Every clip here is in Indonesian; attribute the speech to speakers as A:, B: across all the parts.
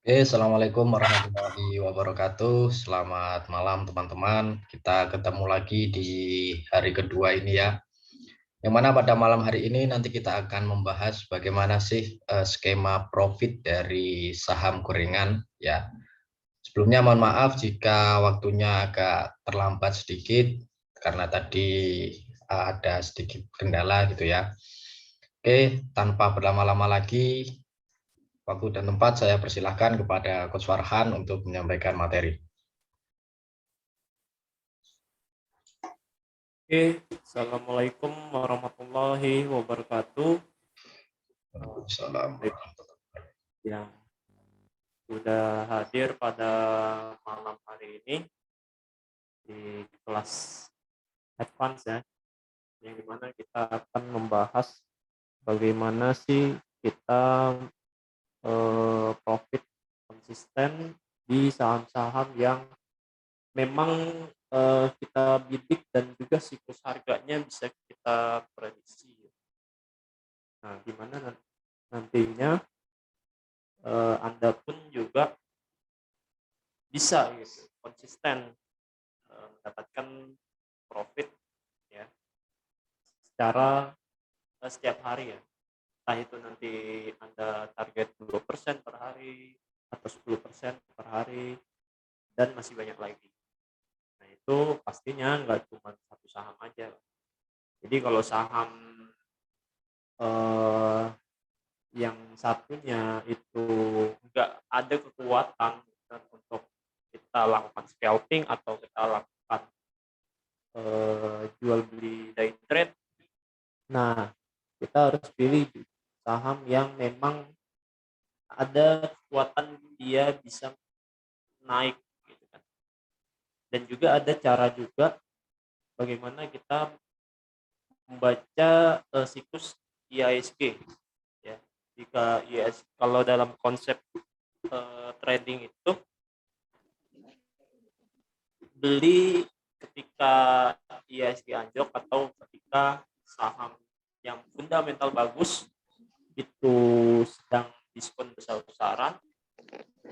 A: Assalamualaikum warahmatullahi wabarakatuh. Selamat malam teman-teman. Kita ketemu lagi di hari kedua ini ya. Yang mana pada malam hari ini nanti kita akan membahas bagaimana sih skema profit dari saham gorengan ya. Sebelumnya mohon maaf jika waktunya agak terlambat sedikit karena tadi ada sedikit kendala gitu ya. Oke, tanpa berlama-lama lagi, waktu dan tempat saya persilahkan kepada Coach Farhan untuk menyampaikan materi.
B: Oke, Assalamualaikum warahmatullahi wabarakatuh.
A: Waalaikumsalam.
B: Yang sudah hadir pada malam hari ini di kelas advance ya, yang dimana kita akan membahas bagaimana sih kita profit konsisten di saham-saham yang memang kita bidik dan juga siklus harganya bisa kita prediksi. Nah, dimana nantinya Anda pun juga bisa gitu konsisten mendapatkan profit ya secara setiap hari ya, entah itu nanti Anda target 2% per hari atau 10% per hari dan masih banyak lagi. Nah, itu pastinya nggak cuma satu saham aja. Jadi kalau saham eh, yang satunya itu nggak ada kekuatan untuk kita lakukan scalping atau kita lakukan jual beli day trade. Nah, kita harus pilih saham yang memang ada kekuatan dia bisa naik gitu kan. Dan juga ada cara juga bagaimana kita membaca siklus IISG ya. Jika IISG kalau dalam konsep trading itu beli ketika IISG anjlok atau ketika saham yang fundamental bagus itu sedang diskon besar-besaran,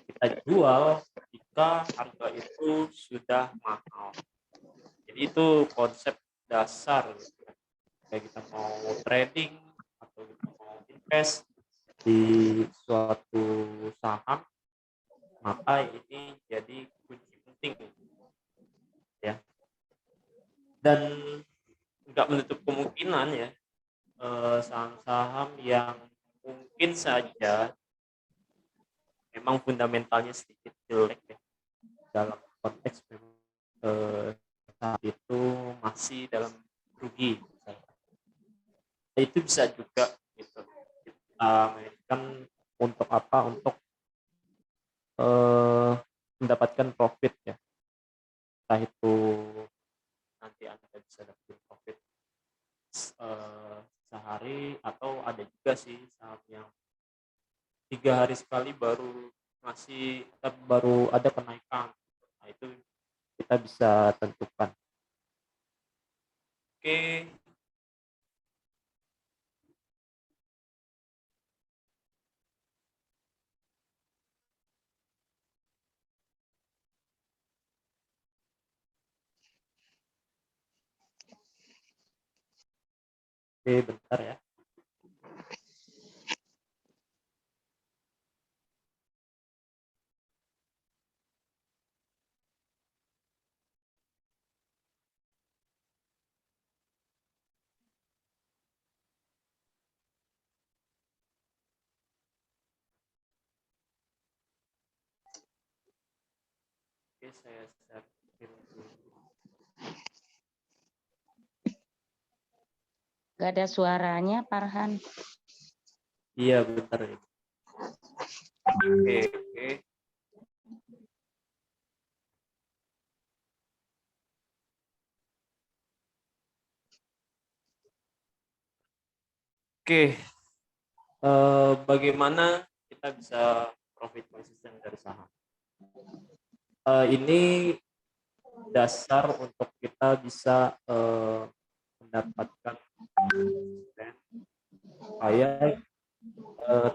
B: kita jual ketika harga itu sudah mahal. Jadi itu konsep dasar kayak kita mau trading atau kita mau invest di suatu saham, maka ini jadi kunci penting ya. Dan nggak menutup kemungkinan ya saham-saham yang mungkin saja memang fundamentalnya sedikit jelek ya, dalam konteks memang saat itu masih dalam rugi misalnya. Itu bisa juga gitu kita mainkan untuk apa, untuk mendapatkan profit ya, entah itu nanti Anda bisa dapat profit sehari, atau ada juga sih saham yang 3 hari sekali baru baru ada kenaikan. Nah, itu kita bisa tentukan. Oke. Oke, bentar ya. Oke, saya share dulu.
C: Gak ada suaranya, Farhan.
B: Iya, bentar ya. Oke, oke. Oke, bagaimana kita bisa profit konsisten dari saham? Ini dasar untuk kita bisa mendapatkan konsisten supaya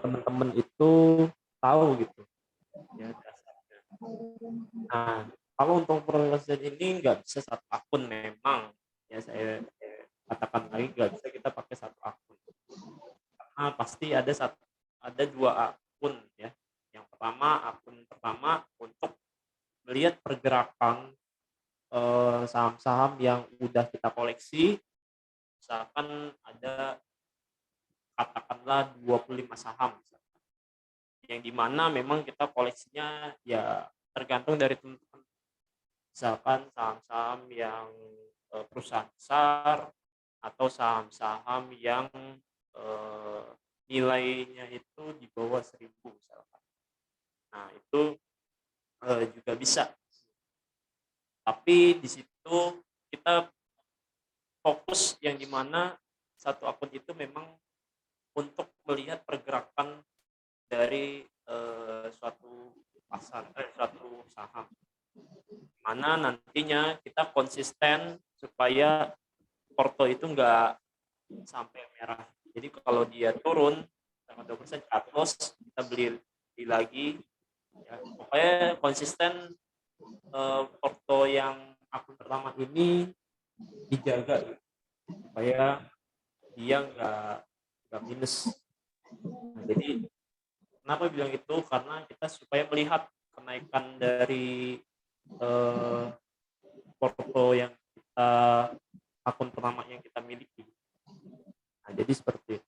B: teman-teman itu tahu gitu dan ini nggak bisa satu akun memang. Ya saya katakan lagi nggak bisa kita pakai satu akun. Karena pasti ada dua akun ya. Yang pertama, akun pertama untuk melihat pergerakan saham-saham yang udah kita koleksi. Misalkan ada katakanlah 25 saham misalkan, yang dimana memang kita koleksinya ya tergantung dari teman-teman, misalkan saham-saham yang perusahaan besar atau saham-saham yang eh, nilainya itu di bawah 1.000 misalkan. Nah itu juga bisa, tapi di situ kita fokus yang dimana satu akun itu memang untuk melihat pergerakan dari suatu pasar, suatu saham. Mana nantinya kita konsisten supaya porto itu nggak sampai merah. Jadi kalau dia turun sama 2% cut loss, kita beli lagi. Ya, pokoknya konsisten porto yang akun pertama ini dijaga supaya dia nggak minus. Nah, jadi kenapa bilang itu? Karena kita supaya melihat kenaikan dari porto yang kita akun pertama yang kita miliki. Nah, jadi seperti itu.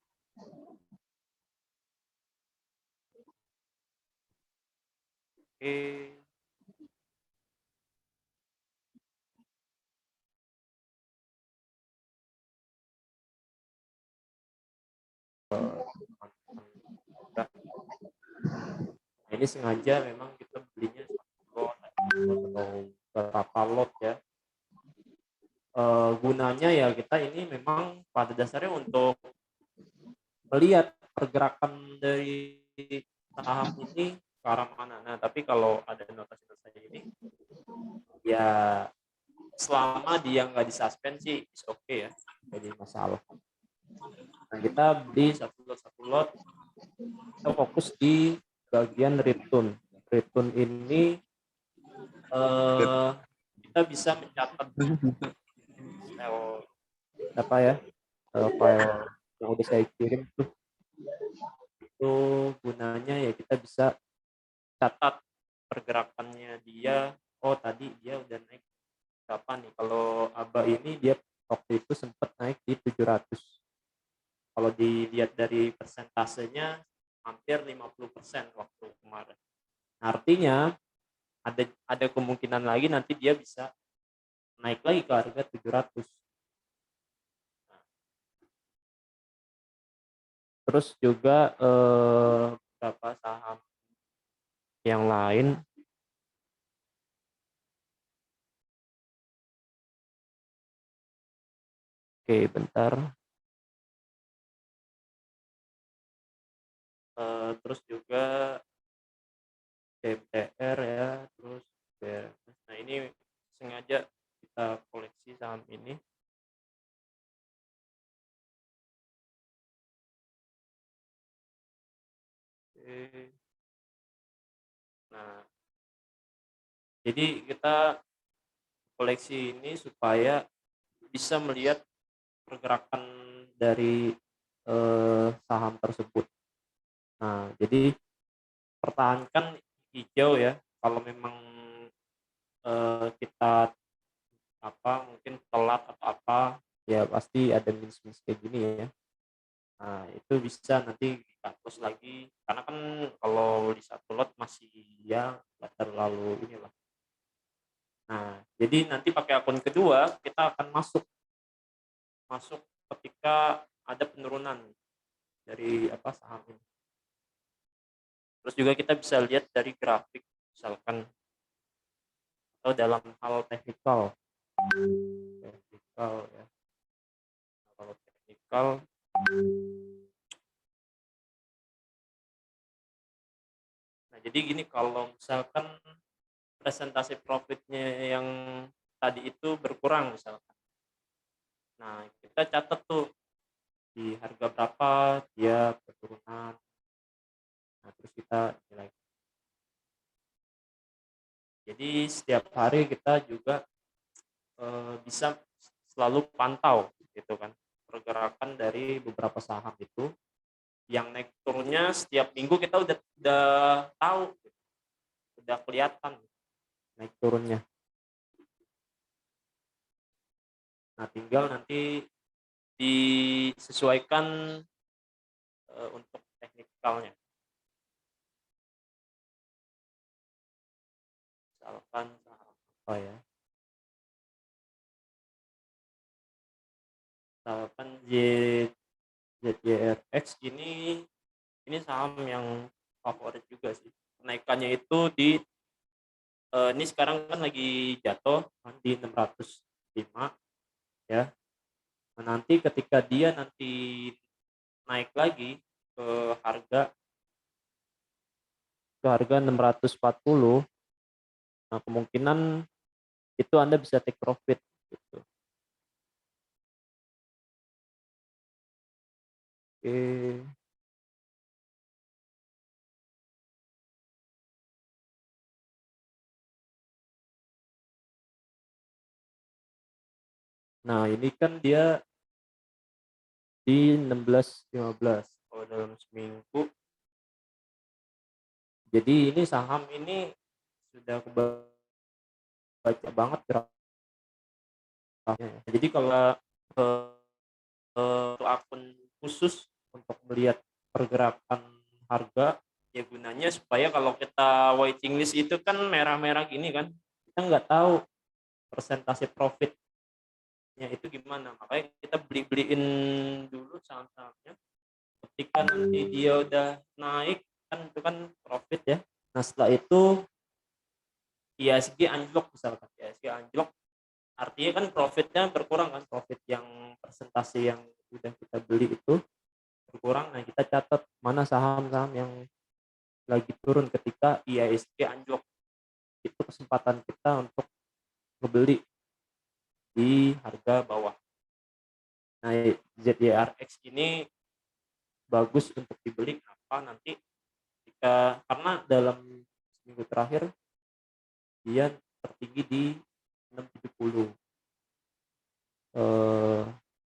B: Oke. Nah, ini sengaja memang kita belinya satu lot atau berapa lot ya. Gunanya ya kita ini memang pada dasarnya untuk melihat pergerakan dari saham ini ke arah mana. Nah, tapi kalau ada notasi-notasi ini, ya selama dia nggak disuspend sih, is okay ya, jadi masalah. Nah, kita beli satu lot, kita fokus di bagian return. Return ini kita bisa mencatat apa ya, file yang udah saya kirim tuh, itu gunanya ya kita bisa catat pergerakannya dia. Oh tadi dia udah naik berapa nih, kalau ABA ini dia waktu itu sempat naik di 700. Kalau dilihat dari persentasenya hampir 50% waktu kemarin. Nah, artinya ada kemungkinan lagi nanti dia bisa naik lagi ke harga 700. Nah, terus juga beberapa saham yang lain. Oke, bentar. Terus juga BMTR ya, terus BRMS. Nah, ini sengaja kita koleksi saham ini. Oke. Nah, jadi kita koleksi ini supaya bisa melihat pergerakan dari saham tersebut. Nah, jadi pertahankan hijau ya. Kalau memang kita mungkin telat atau apa, ya pasti ada minus-minus kayak gini ya. Nah, itu bisa nanti dihapus lagi, karena kan kalau di satu lot masih ya nggak terlalu inilah. Nah, jadi nanti pakai akun kedua kita akan masuk ketika ada penurunan dari saham ini. Terus juga kita bisa lihat dari grafik misalkan, atau dalam hal teknikal ya. Kalau teknikal nah jadi gini, kalau misalkan presentasi profitnya yang tadi itu berkurang misalkan, nah kita catat tuh di harga berapa dia penurunan. Nah, terus kita nilai. Jadi setiap hari kita juga bisa selalu pantau gitu kan pergerakan dari beberapa saham itu yang naik turunnya setiap minggu kita udah tahu, udah kelihatan naik turunnya. Nah, tinggal nanti disesuaikan untuk teknikalnya. Misalkan saham apa ya? Misalkan ZYRX ini saham yang favorit juga sih. Kenaikannya itu ini sekarang kan lagi jatuh kan di 605 ya. Nah, nanti ketika dia nanti naik lagi ke harga 640, nah kemungkinan itu Anda bisa take profit gitu. Oke. Nah, ini kan dia di 16.15 kalau dalam seminggu. Jadi ini saham ini sudah kebaca banget grafiknya. Jadi kalau akun khusus untuk melihat pergerakan harga ya gunanya supaya kalau kita waiting list itu kan merah-merah gini kan kita nggak tahu persentase profitnya itu gimana, makanya kita beliin dulu saham-sahamnya. Ketika nanti dia udah naik kan itu kan profit ya. Nah, setelah itu IHSG anjlok, misalkan IHSG anjlok artinya kan profitnya berkurang kan, profit yang persentase yang udah kita beli itu berkurang. Nah, kita catat mana saham-saham yang lagi turun ketika IHSG anjlok, itu kesempatan kita untuk membeli di harga bawah. Nah, ZYRX ini bagus untuk dibeli kenapa nanti karena dalam seminggu terakhir dia tertinggi di 670.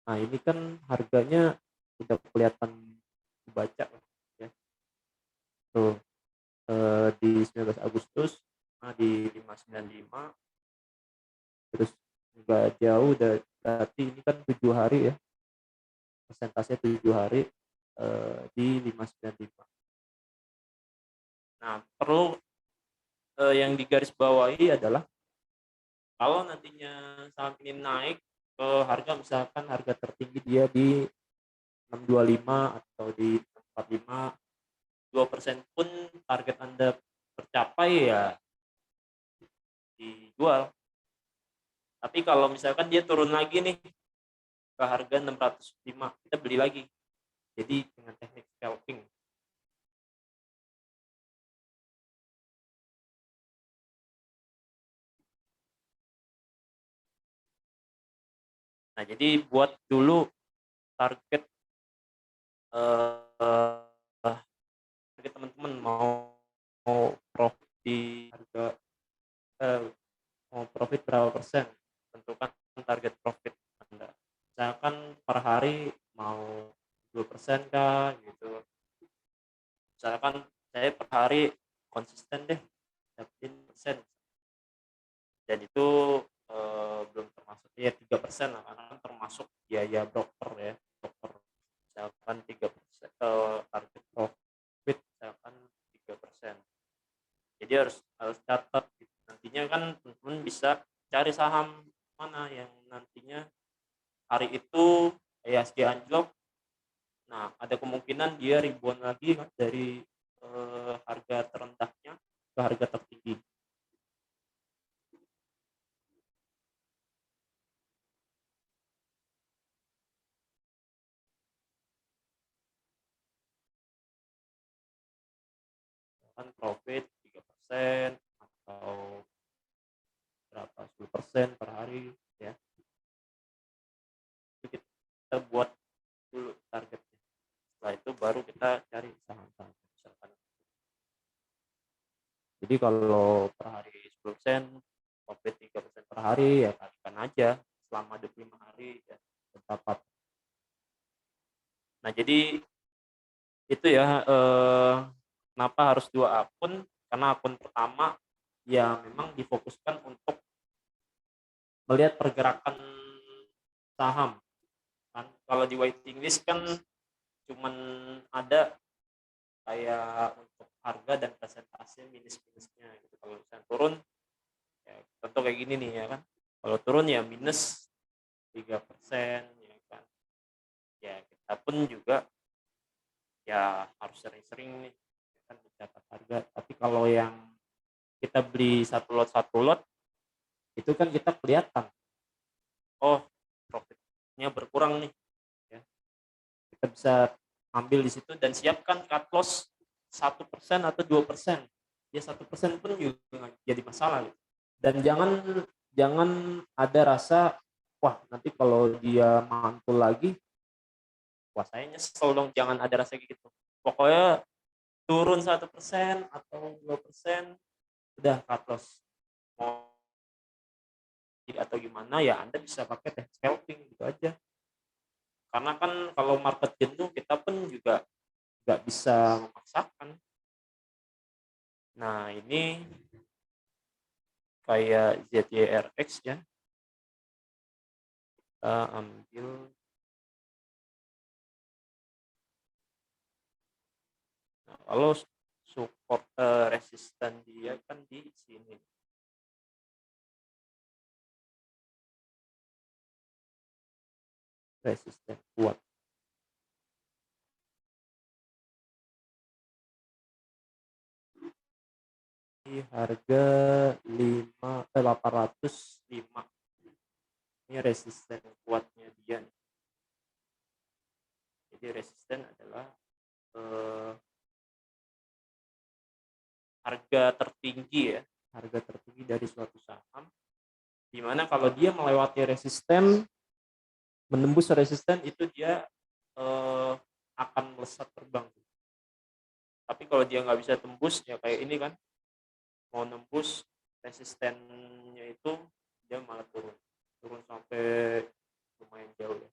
B: Nah, ini kan harganya udah kelihatan dibaca ya. Tuh di 19 Agustus di 595, terus nggak jauh berarti ini kan 7 hari ya, persentase 7 hari di 595. Nah, perlu yang digarisbawahi adalah kalau nantinya saham ini naik ke harga misalkan harga tertinggi dia di 625 atau di 645, 2% pun target Anda tercapai ya dijual. Tapi kalau misalkan dia turun lagi nih ke harga 605, kita beli lagi. Jadi dengan teknik scalping. Nah, jadi buat dulu target teman-teman mau profit di harga mau profit berapa persen, tentukan target profit Anda. Misalkan per hari mau 2% kah gitu. Misalkan saya per hari konsisten deh dapetin persen, dan itu belum termasuk ya 3% lah, karena kan termasuk biaya broker ya, broker. Misalkan 3% target profit misalkan 3%. Jadi harus catat gitu. Nantinya kan teman-teman bisa cari saham mana yang nantinya hari itu IHSG anjlok. Nah, ada kemungkinan dia ribuan lagi kan dari harga terendahnya ke harga tertinggi. Kan profit 3% atau berapa 10% per hari ya. Itu kita buat dulu targetnya. Setelah itu baru kita cari saham-saham misalkan. Jadi kalau per hari 10%, profit 3% per hari ya kalikan aja selama 25 hari ya, dapat. Nah, jadi itu ya kenapa harus 2 akun, karena akun pertama ya memang difokuskan untuk melihat pergerakan saham kan. Kalau di waiting list kan cuman ada kayak untuk harga dan presentasi minus-minusnya gitu. Kalau misalnya turun ya contoh kayak gini nih ya kan, kalau turun ya minus 3% ya kan, ya kita pun juga ya harus sering-sering nih ya kan mencatat harga. Tapi kalau yang kita beli satu lot itu kan kita kelihatan, oh profitnya berkurang nih ya, kita bisa ambil di situ dan siapkan cut loss 1% atau 2%, ya 1% pun juga nggak jadi masalah gitu. Dan jangan ada rasa wah nanti kalau dia mantul lagi wah saya nyesel dong, jangan ada rasa gitu. Pokoknya turun 1% atau 2% udah cut loss, mau atau gimana ya Anda bisa pakai teknik scalping gitu aja. Karena kan kalau market jenuh kita pun juga nggak bisa memaksakan. Nah ini kayak ZYRX ya, kita ambil nah, kalau support resisten dia kan di sini, resisten kuat di harga 805. Ini resisten kuatnya dia nih. Jadi resisten adalah harga tertinggi ya, harga tertinggi dari suatu saham, dimana kalau dia melewati resisten, menembus resisten itu dia akan melesat terbang. Tapi kalau dia nggak bisa tembus ya kayak ini kan, mau nembus resistennya itu dia malah turun sampai lumayan jauh ya.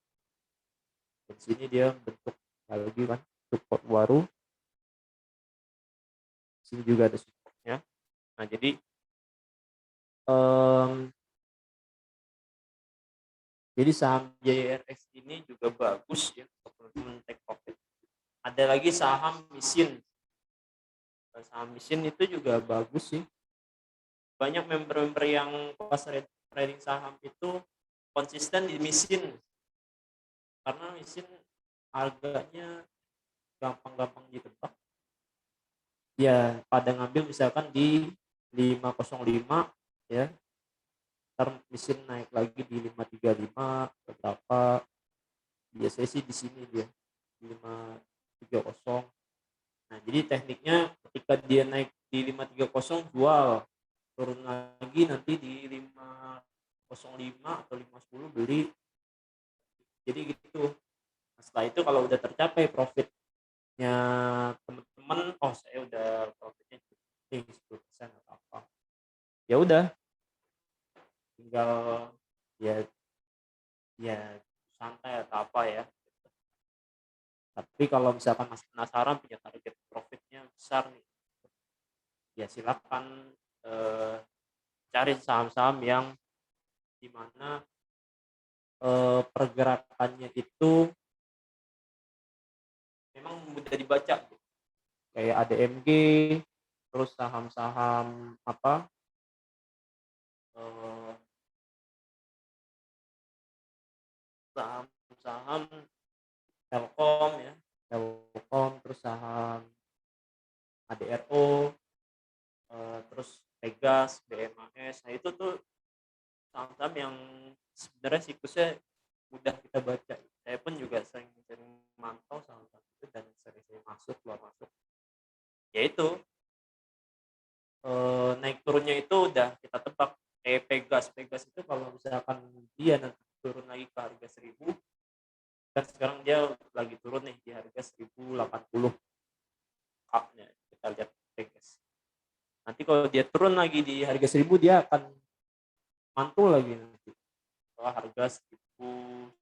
B: Dan sini dia bentuk lagi kan support baru, sini juga ada supportnya. Nah jadi saham JRX ini juga bagus ya untuk teman-teman take profit. Ada lagi saham mesin. Saham mesin itu juga bagus sih. Banyak member-member yang pas trading saham itu konsisten di mesin. Karena mesin harganya gampang-gampang ditebak. Ya pada ngambil misalkan di 505 ya. Ntar mesin naik lagi di 535 berapa. Biasanya sih di sini dia di 530. Nah, jadi tekniknya ketika dia naik di 530 jual, turun lagi nanti di 505 atau 510 beli. Jadi gitu. Nah, setelah itu kalau udah tercapai profitnya teman-teman, oh saya udah profitnya 10% atau apa. Ya udah. Tinggal ya santai atau apa ya. Tapi kalau misalkan masih penasaran punya target profitnya besar nih, ya silakan cari saham-saham yang dimana pergerakannya itu memang mudah dibaca, kayak ADMG, terus saham-saham apa saham-saham Telkom ya, Telkom, terus saham ADRO, terus Pegas, BMAS. Nah itu tuh saham-saham yang sebenarnya siklusnya mudah kita baca. Saya pun juga sering mantau saham-saham itu dan sering masuk keluar masuk. Yaitu naik turunnya itu udah kita tebak. Pegas itu kalau misalkan dia nanti turun lagi ke harga 1000, kan sekarang dia lagi turun nih di harga 1080 up-nya, kita lihat Pegas. Nanti kalau dia turun lagi di harga 1000 dia akan mantul lagi nanti. atau harga 1.100.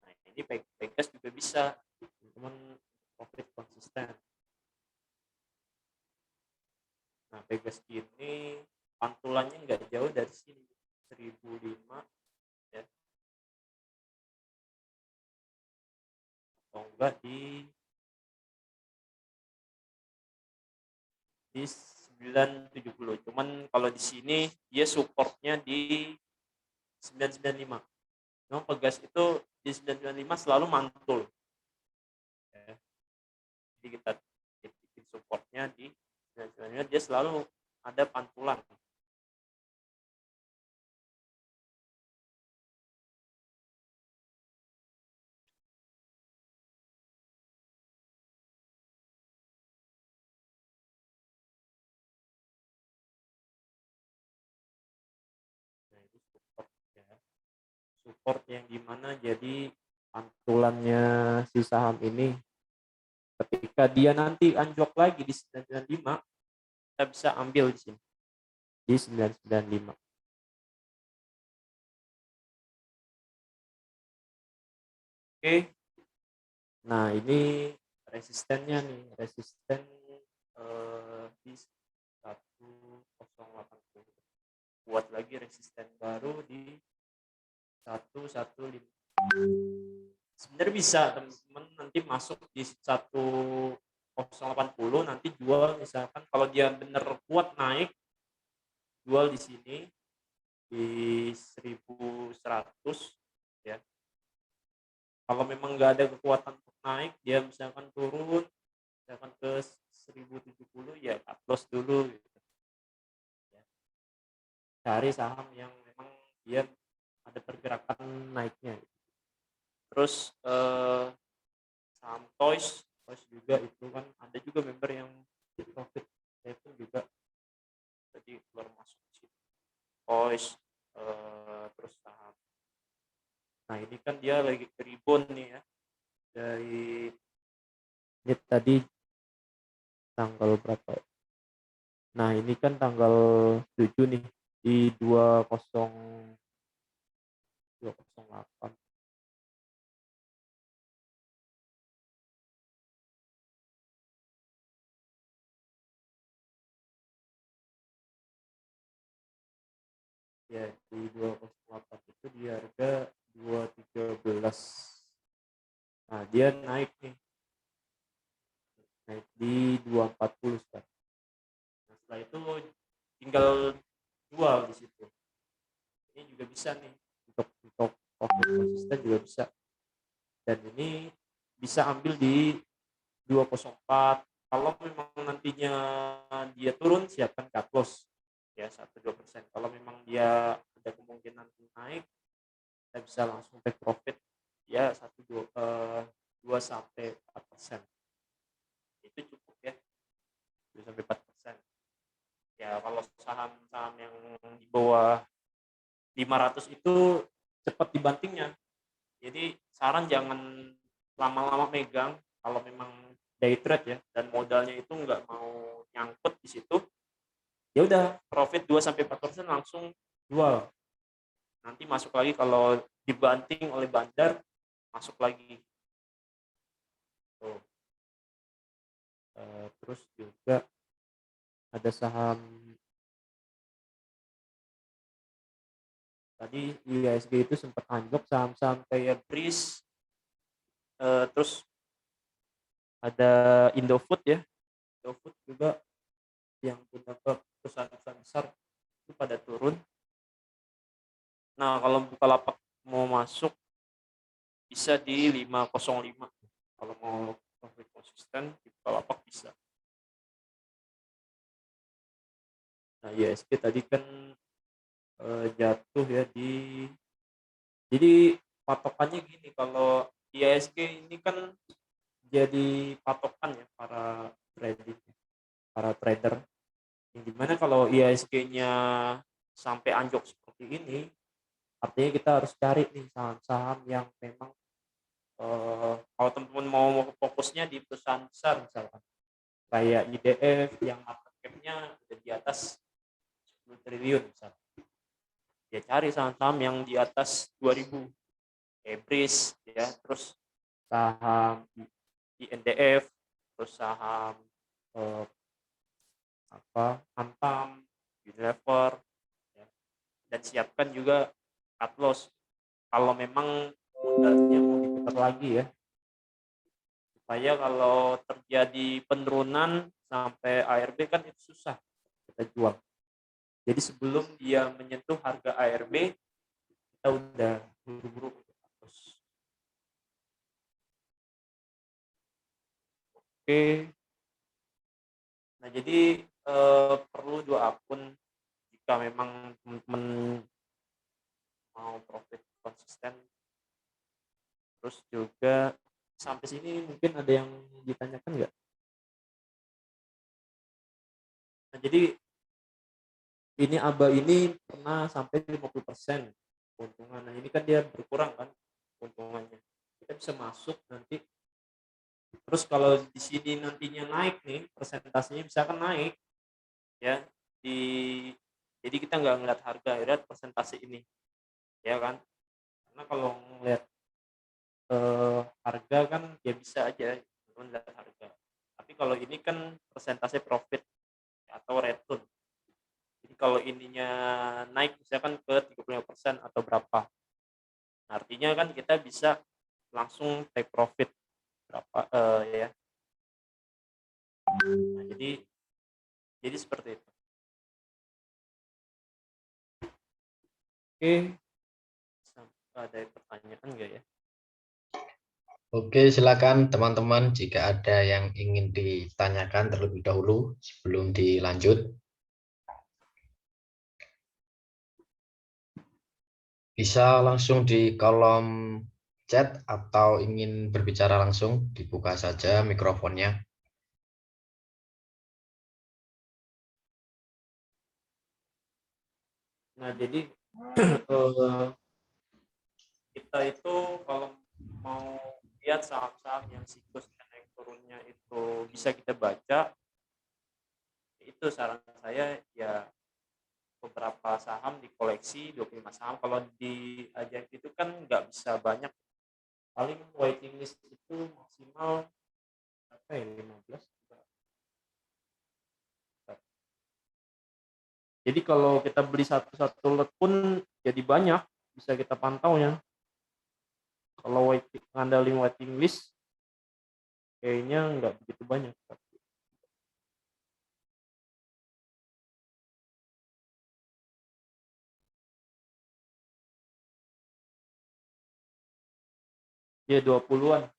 B: Nah, ini Pegas juga bisa, teman-teman, profit konsisten. Nah, Pegas ini pantulannya nggak jauh dari sini, 1.005 ya, atau enggak di 970. Cuman kalau di sini dia supportnya di 995. Memang Pegas itu di 995 selalu mantul ya. Jadi kita bikin supportnya di 995, dia selalu ada pantulan. Nah, itu support ya. Support yang dimana jadi pantulannya si saham ini ketika dia nanti anjlok lagi di 995, kita bisa ambil di sini di 995. Oke. Nah, ini resistennya nih, resisten di 1080. Buat lagi resisten baru di 115. Sebenarnya bisa teman-teman nanti masuk di 1080, nanti jual, misalkan kalau dia bener kuat naik, jual di sini di 1.100 ya. Kalau memang nggak ada kekuatan untuk naik, dia misalkan turun misalkan ke 1.070, ya cut loss dulu gitu ya. Cari saham yang memang dia ada pergerakan naiknya gitu. Terus saham Toys juga itu kan ada juga member yang di profit, saya pun juga tadi keluar masuk di situ. Toys terus saham. Nah, ini kan dia lagi ke rebound nih ya, dari ini tadi tanggal berapa ya? Nah, ini kan tanggal 7 nih di 208. Ya, di 208 itu di harga 213. Nah, dia naik nih. Naik di 240 sekarang. Nah, setelah itu tinggal jual di situ. Ini juga bisa nih untuk profit konsisten juga bisa. Dan ini bisa ambil di 204. Kalau memang nantinya dia turun, siapkan cut loss ya 1-2%. Kalau memang dia ada kemungkinan naik, kita bisa langsung take profit ya 2-4%. Itu cukup ya, 2-4%. Ya, kalau saham-saham yang di bawah 500 itu cepat dibantingnya. Jadi saran jangan lama-lama megang kalau memang day trade ya, dan modalnya itu nggak mau nyangkut di situ. Ya udah, profit 2-4% langsung jual. Nanti masuk lagi kalau dibanting oleh bandar, masuk lagi. Tuh. Terus juga ada saham tadi IHSG itu sempat anjlok, saham-saham kayak Breeze, terus ada Indofood ya, Indofood juga yang punya perusahaan besar itu pada turun. Nah, kalau Bukalapak mau masuk bisa di 505. Kalau mau profit konsisten di Bukalapak bisa. Nah, IHSG tadi kan jatuh ya jadi patokannya gini, kalau IHSG ini kan jadi patokan ya para trader, yang dimana kalau IHSG-nya sampai anjlok seperti ini, artinya kita harus cari nih saham-saham yang memang kalau teman-teman mau fokusnya di perusahaan besar, misalkan kayak IDF yang market cap-nya udah di atas 10 triliun misalkan. Ya cari saham-saham yang di atas 2000, Ebris ya, terus saham INDF, terus saham eh, Antam, Unilever ya. Dan siapkan juga cut loss kalau memang modalnya mau diputar lagi ya, supaya kalau terjadi penurunan sampai ARB kan itu susah kita jual. Jadi sebelum dia menyentuh harga ARB, kita udah buru-buru terus. Oke. Nah, jadi perlu 2 akun jika memang teman-teman mau profit konsisten. Terus juga sampai sini mungkin ada yang ditanyakan nggak? Nah, jadi ini ABA ini pernah sampai 50% keuntungan. Nah, ini kan dia berkurang kan keuntungannya. Kita bisa masuk nanti. Terus kalau di sini nantinya naik nih, persentasenya bisa kan naik ya. Jadi kita nggak ngeliat harga, lihat persentase ini. Ya kan? Karena kalau ngeliat harga kan ya bisa aja ngeliat harga. Tapi kalau ini kan persentase profit atau return. Jadi kalau ininya naik misalkan ke 35% atau berapa, artinya kan kita bisa langsung take profit berapa ya. Nah, jadi seperti itu. Oke, ada pertanyaan nggak ya?
A: Oke, silakan teman-teman jika ada yang ingin ditanyakan terlebih dahulu sebelum dilanjut. Bisa langsung di kolom chat atau ingin berbicara langsung, dibuka saja mikrofonnya.
B: Nah, jadi kita itu kalau mau lihat saham-saham yang siklusnya naik turunnya itu bisa kita baca, itu saran saya ya beberapa saham di koleksi 25 saham. Kalau di ajaib itu kan nggak bisa banyak, paling waiting list itu maksimal apa ya, 15. Jadi kalau kita beli satu-satu lot pun jadi banyak, bisa kita pantau ya. Kalau ngandalin waiting list kayaknya nggak begitu banyak. Dia 20-an,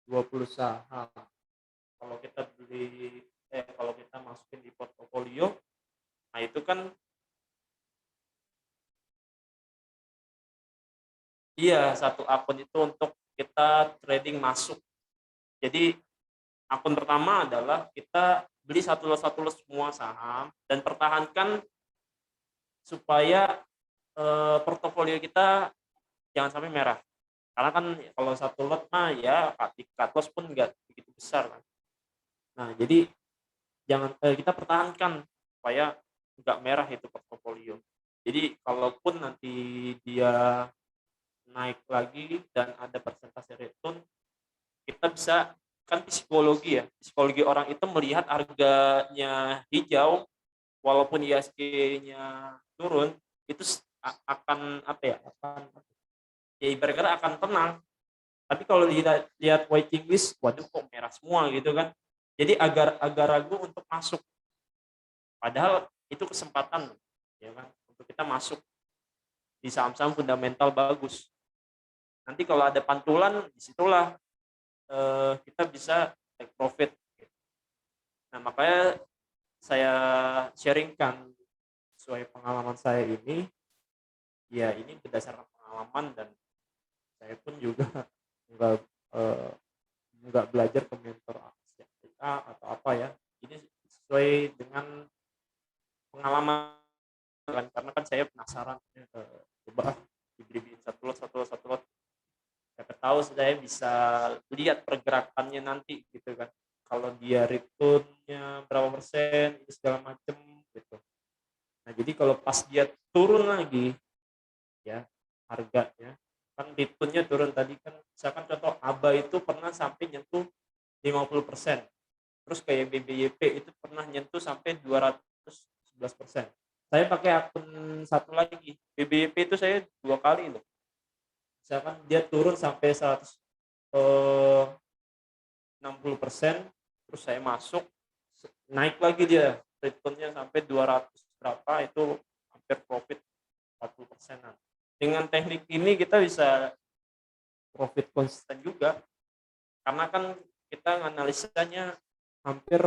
B: 20 saham. Kalau kita kalau kita masukin di portofolio, nah itu kan iya, satu akun itu untuk kita trading masuk. Jadi akun pertama adalah kita beli satu lot semua saham dan pertahankan supaya portofolio kita jangan sampai merah. Karena kan kalau satu lot mah ya cut loss pun nggak begitu besar kan. Nah, jadi kita pertahankan supaya nggak merah itu portofolio. Jadi kalaupun nanti dia naik lagi dan ada persentase return, kita bisa, kan psikologi ya, psikologi orang itu melihat harganya hijau walaupun ISG-nya turun, itu akan apa ya, akan ya ibaratnya akan tenang. Tapi kalau lihat waiting list, waduh kok merah semua gitu kan, jadi agak ragu untuk masuk, padahal itu kesempatan ya kan untuk kita masuk di saham-saham fundamental bagus. Nanti kalau ada pantulan, disitulah kita bisa take profit. Nah, makanya saya sharingkan sesuai pengalaman saya ini, ya ini berdasarkan pengalaman, dan saya pun juga nggak nggak belajar ke mentor A atau apa ya. Ini sesuai dengan pengalaman kan, karena kan saya penasaran, coba dibeli satu lot, siapa tahu saya bisa lihat pergerakannya nanti gitu kan, kalau dia returnnya berapa persen, itu segala macem gitu. Nah, jadi kalau pas dia turun lagi ya harganya, kan Bitcoinnya turun tadi kan, misalkan contoh ABA itu pernah sampai nyentuh 50%, terus kayak BBYP itu pernah nyentuh sampai 211%. Saya pakai akun satu lagi BBYP itu saya 2 kali loh, misalkan dia turun sampai 160%, terus saya masuk, naik lagi dia returnnya sampai 200 berapa, itu hampir profit 40%-an. Dengan teknik ini kita bisa profit konsisten juga, karena kan kita analisanya hampir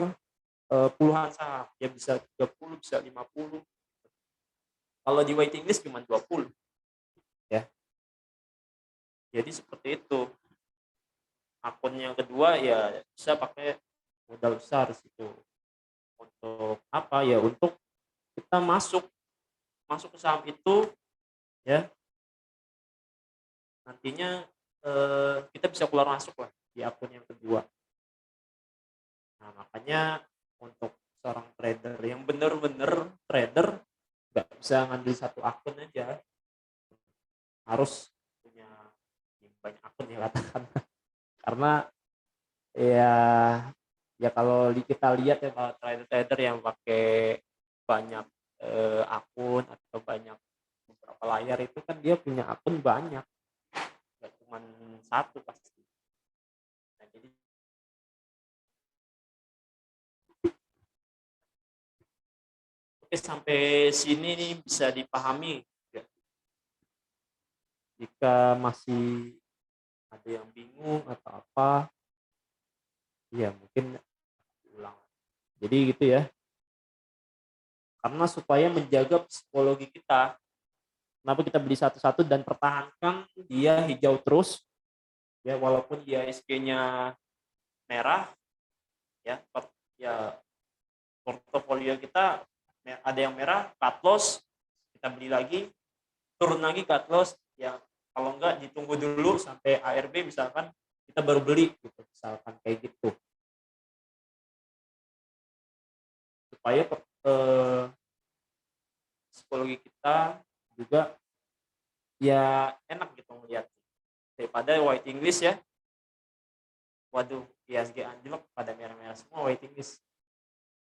B: puluhan saham, ya bisa 30, bisa 50. Kalau di waiting list cuma 20 ya. Jadi seperti itu. Akun yang kedua ya bisa pakai modal besar situ. Untuk apa ya? Untuk kita masuk ke saham itu ya. Nantinya kita bisa keluar masuk lah di akun yang kedua. Nah, makanya untuk seorang trader yang benar-benar trader, nggak bisa ngambil satu akun aja, harus punya banyak akun ya katakan. Karena ya kalau kita lihat ya, kalau trader-trader yang pakai banyak akun atau banyak beberapa layar itu kan dia punya akun banyak, nggak cuma satu pasti. Nah, jadi oke, sampai sini nih bisa dipahami ya. Jika masih ada yang bingung atau apa, ya mungkin ulang. Jadi gitu ya. Karena supaya menjaga psikologi kita, kenapa kita beli satu-satu dan pertahankan dia hijau terus, ya walaupun dia ISG-nya merah, ya portofolio kita ada yang merah, cut loss, kita beli lagi, turun lagi cut loss, ya kalau enggak ditunggu dulu sampai ARB misalkan kita baru beli gitu, misalkan kayak gitu, supaya psikologi kita juga ya enak gitu melihat, daripada waiting list ya, waduh ISG anjlok pada merah-merah semua waiting list.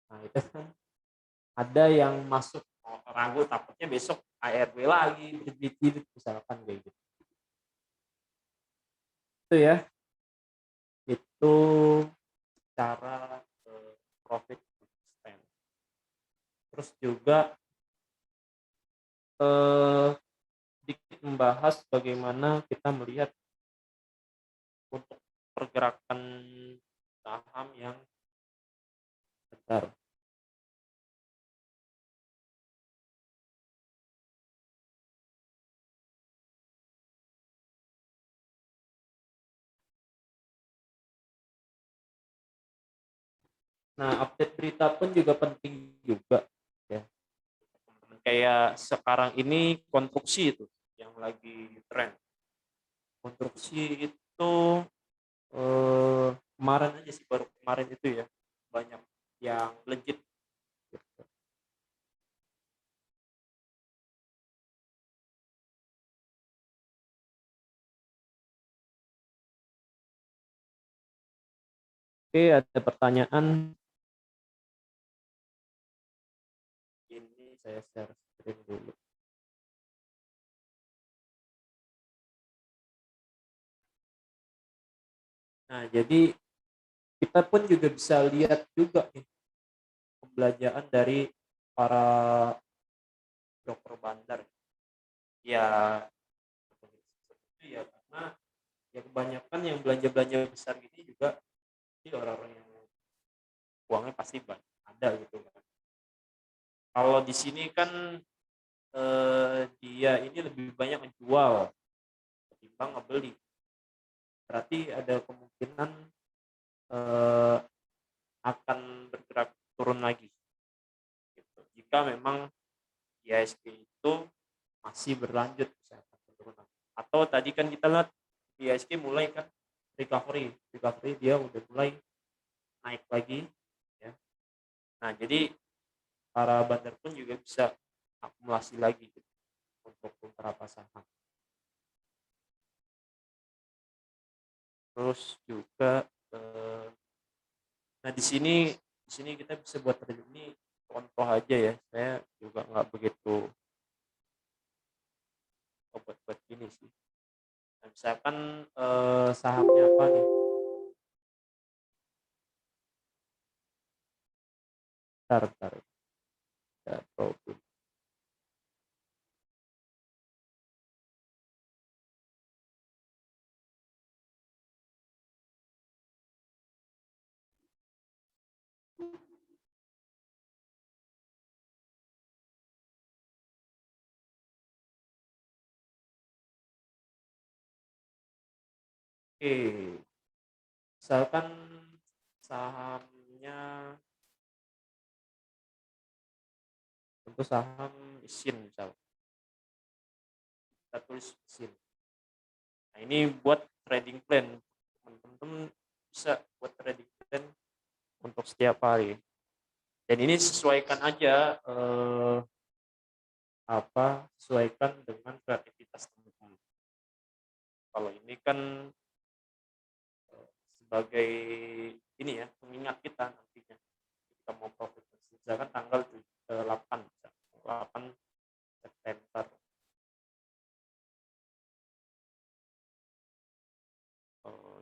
B: Nah itu kan ada yang masuk ragu, takutnya besok ARB lagi bibit misalkan kayak gitu. Itu ya, itu cara profit konsisten. Terus juga sedikit membahas bagaimana kita melihat untuk pergerakan saham yang besar. Nah, update berita pun juga penting juga ya. Kayak sekarang ini konstruksi itu yang lagi tren. Konstruksi itu kemarin aja sih, baru kemarin itu ya, banyak yang legit gitu. Oke, ada pertanyaan. Ini saya share screen dulu. Nah, jadi kita pun juga bisa lihat juga nih pembelajaran dari para broker bandar. Ya, ya karena ya kebanyakan yang belanja besar gini juga sih orang-orang yang uangnya pasti ada gitu kan. Kalau di sini kan dia ini lebih banyak menjual ketimbang ngebeli. Berarti ada kemungkinan akan bergerak turun lagi. Gitu. Jika memang IHSG itu masih berlanjut misalkan penurunan. Atau tadi kan kita lihat IHSG mulai kan recovery dia udah mulai naik lagi ya. Nah, jadi para bandar pun juga bisa akumulasi lagi gitu. untuk beberapa saham. Terus juga nah di sini kita bisa buat trading ini contoh aja ya. Saya juga nggak begitu buat gini sih. Nah, misalkan sahamnya apa nih? Bentar. Ya, problem. Oke, misalkan sahamnya untuk saham mesin misal, kita tulis mesin. Nah ini buat trading plan, teman-teman bisa buat trading plan untuk setiap hari. Dan ini sesuaikan aja sesuaikan dengan kreativitas teman-teman. Kalau ini kan sebagai ini ya, pengingat kita nantinya kita mau profit, misalkan tanggal 8 September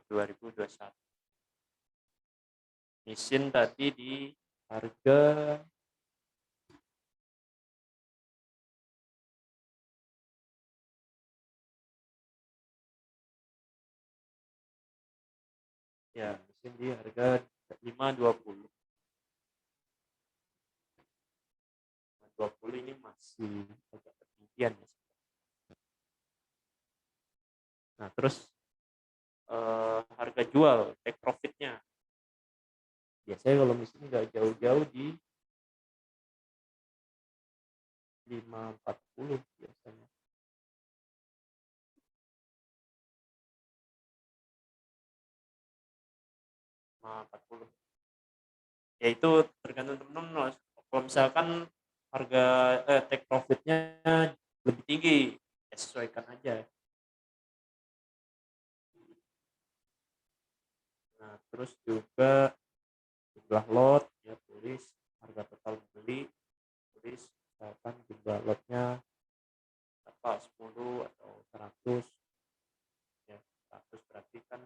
B: 2021. Mesin tadi di harga ya, mesin di harga 5.20. 20 ini masih agak ketinggian ya. Nah terus harga jual take profitnya biasanya kalau mesin nggak jauh-jauh di 5.40 biasanya. Yaitu tergantung teman-teman. Kalau misalkan harga take profitnya lebih tinggi, ya sesuaikan aja. Nah terus juga jumlah lot ya, tulis harga total beli, tulis misalkan jumlah lotnya apa 10 atau 100 ya. 100 berarti kan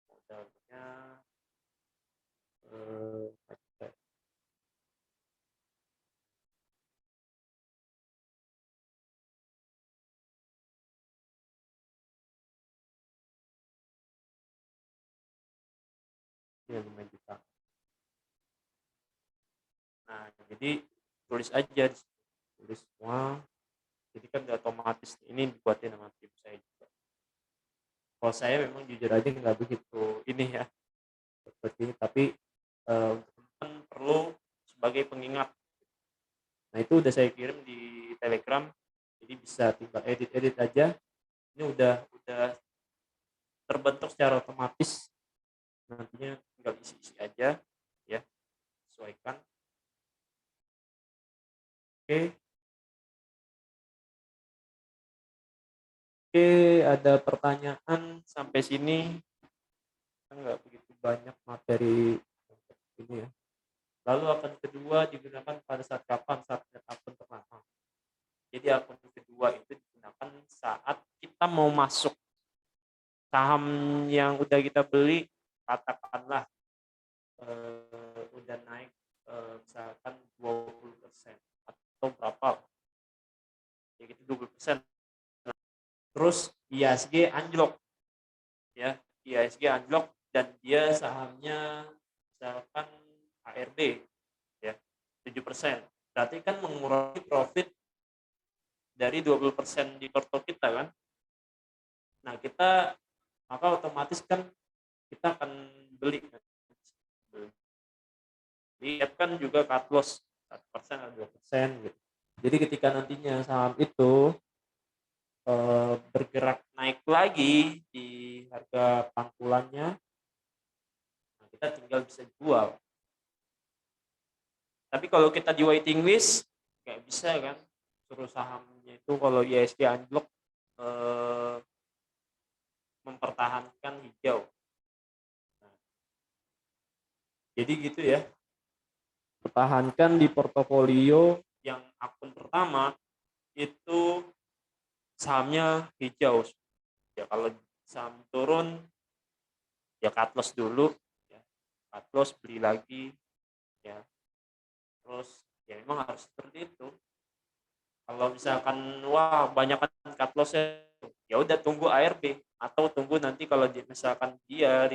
B: modalnya ya 5 juta. Nah jadi tulis aja, tulis semua, jadi kan otomatis ini dibuatin sama tim saya juga. Kalau saya memang jujur aja nggak begitu ini ya seperti ini, tapi teman perlu sebagai pengingat. Nah itu udah saya kirim di Telegram, jadi bisa tinggal edit aja. Ini udah terbentuk secara otomatis, nantinya tinggal isi aja ya, sesuaikan. Oke, ada pertanyaan sampai sini? Enggak begitu banyak materi ini ya. Lalu akun kedua digunakan pada saat kapan? Saat akun pertama. Jadi akun kedua itu digunakan saat kita mau masuk saham yang udah kita beli, katakanlah udah naik misalkan 20% atau berapa, ya gitu 20%. Terus IHSG anjlok ya, IHSG anjlok dan dia sahamnya misalkan ARB ya 7%, berarti kan mengurangi profit dari 20% di porto kita kan. Nah kita maka otomatis kan kita akan beli kan juga cut loss 1% atau 2% gitu. Jadi ketika nantinya saham itu bergerak naik lagi di harga pangkulannya, nah kita tinggal bisa jual. Tapi kalau kita di waiting list nggak bisa kan, suruh sahamnya itu kalau IHSG anjlok mempertahankan hijau. Nah, jadi gitu ya, pertahankan di portofolio yang akun pertama itu sahamnya hijau. Ya kalau saham turun ya cut loss dulu, ya cut loss beli lagi, ya terus ya memang harus seperti itu. Kalau misalkan wah banyak kan cut loss ya udah tunggu ARB atau tunggu nanti kalau misalkan dia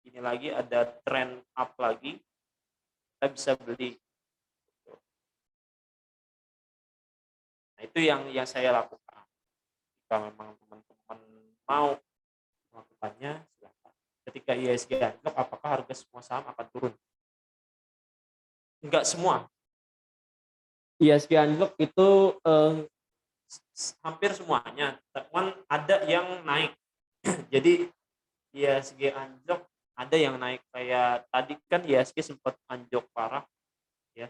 B: ini lagi ada trend up lagi, kita bisa beli. Nah itu yang saya lakukan. Jika memang teman-teman mau melakukannya, silakan. Ketika IHSG anjlok, apakah harga semua saham akan turun? Enggak semua. IHSG anjlok itu hampir semuanya, teman ada yang naik. Jadi IHSG anjlok ada yang naik, kayak tadi kan IHSG sempat anjlok parah ya.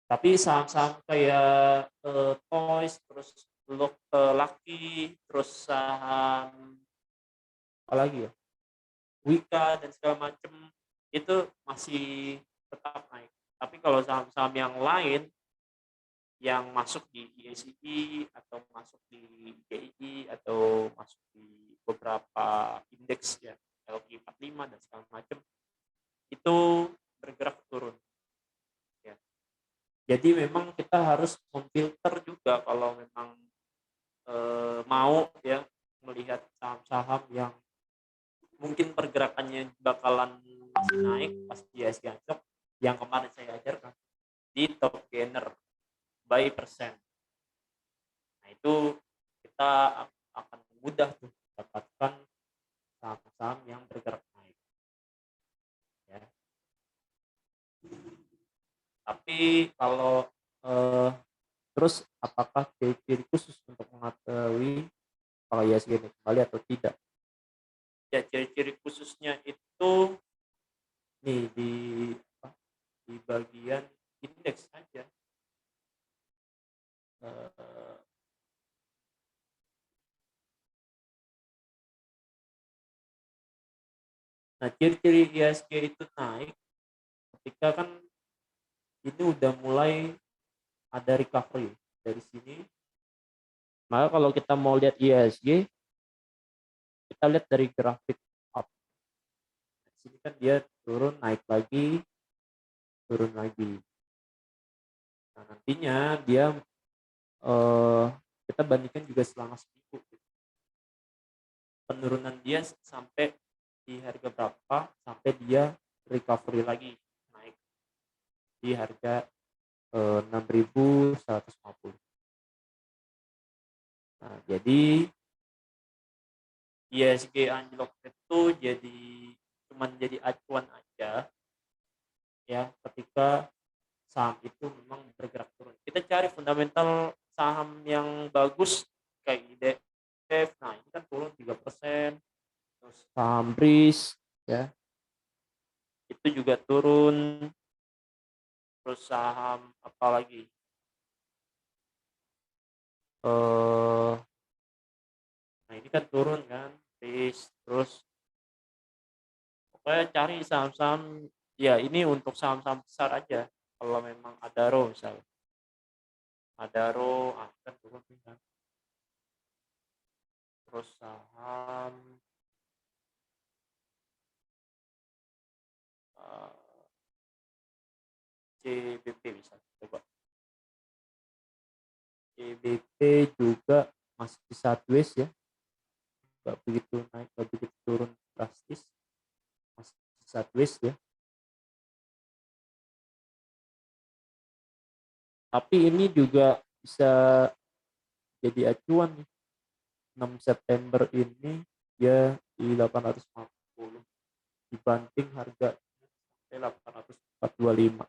B: Tapi saham-saham kayak Toys, terus Lucky, terus saham apa lagi ya, Wika dan segala macam itu masih tetap naik. Tapi kalau saham-saham yang lain yang masuk di ISI atau masuk di GI atau masuk di beberapa indeks ya, LQ 45 dan segala macam itu bergerak turun. Ya. Jadi memang kita harus memfilter juga kalau memang mau ya melihat saham-saham yang mungkin pergerakannya bakalan masih naik pas IHSG anjlok, yang kemarin saya ajarkan di top gainer by persen. Nah itu kita akan mudah tuh dapatkan saham-saham yang bergerak naik. Ya. Tapi kalau terus apakah ciri-ciri khusus untuk mengetahui kalau IHSG ini kembali atau tidak? Ya ciri-ciri khususnya itu nih di bagian indeks saja. Nah, ciri-ciri IHSG itu naik ketika kan ini udah mulai ada recovery dari sini. Maka kalau kita mau lihat IHSG, kita lihat dari grafik up. Di sini kan dia turun, naik lagi, turun lagi. Nah, nantinya dia kita bandingkan juga selama seminggu. Penurunan dia sampai di harga berapa sampai dia recovery lagi naik di harga 6.150. Nah, jadi IHSG anjlok itu cuman jadi acuan aja ya ketika saham itu memang bergerak turun. Kita cari fundamental saham yang bagus kayak IDF, nah ini kan turun 3%, terus saham BRIS ya itu juga turun, terus saham apa lagi nah ini kan turun kan BRIS, terus pokoknya cari saham-saham ya ini untuk saham-saham besar aja. Kalau memang Adaro misalnya Adaro kan turun kan, terus saham CBP bisa coba. CBP juga masih sideways ya, nggak begitu naik, nggak begitu turun drastis, masih sideways ya. Tapi ini juga bisa jadi acuan nih. 6 September ini dia di 850 dibanting harga sampai 845.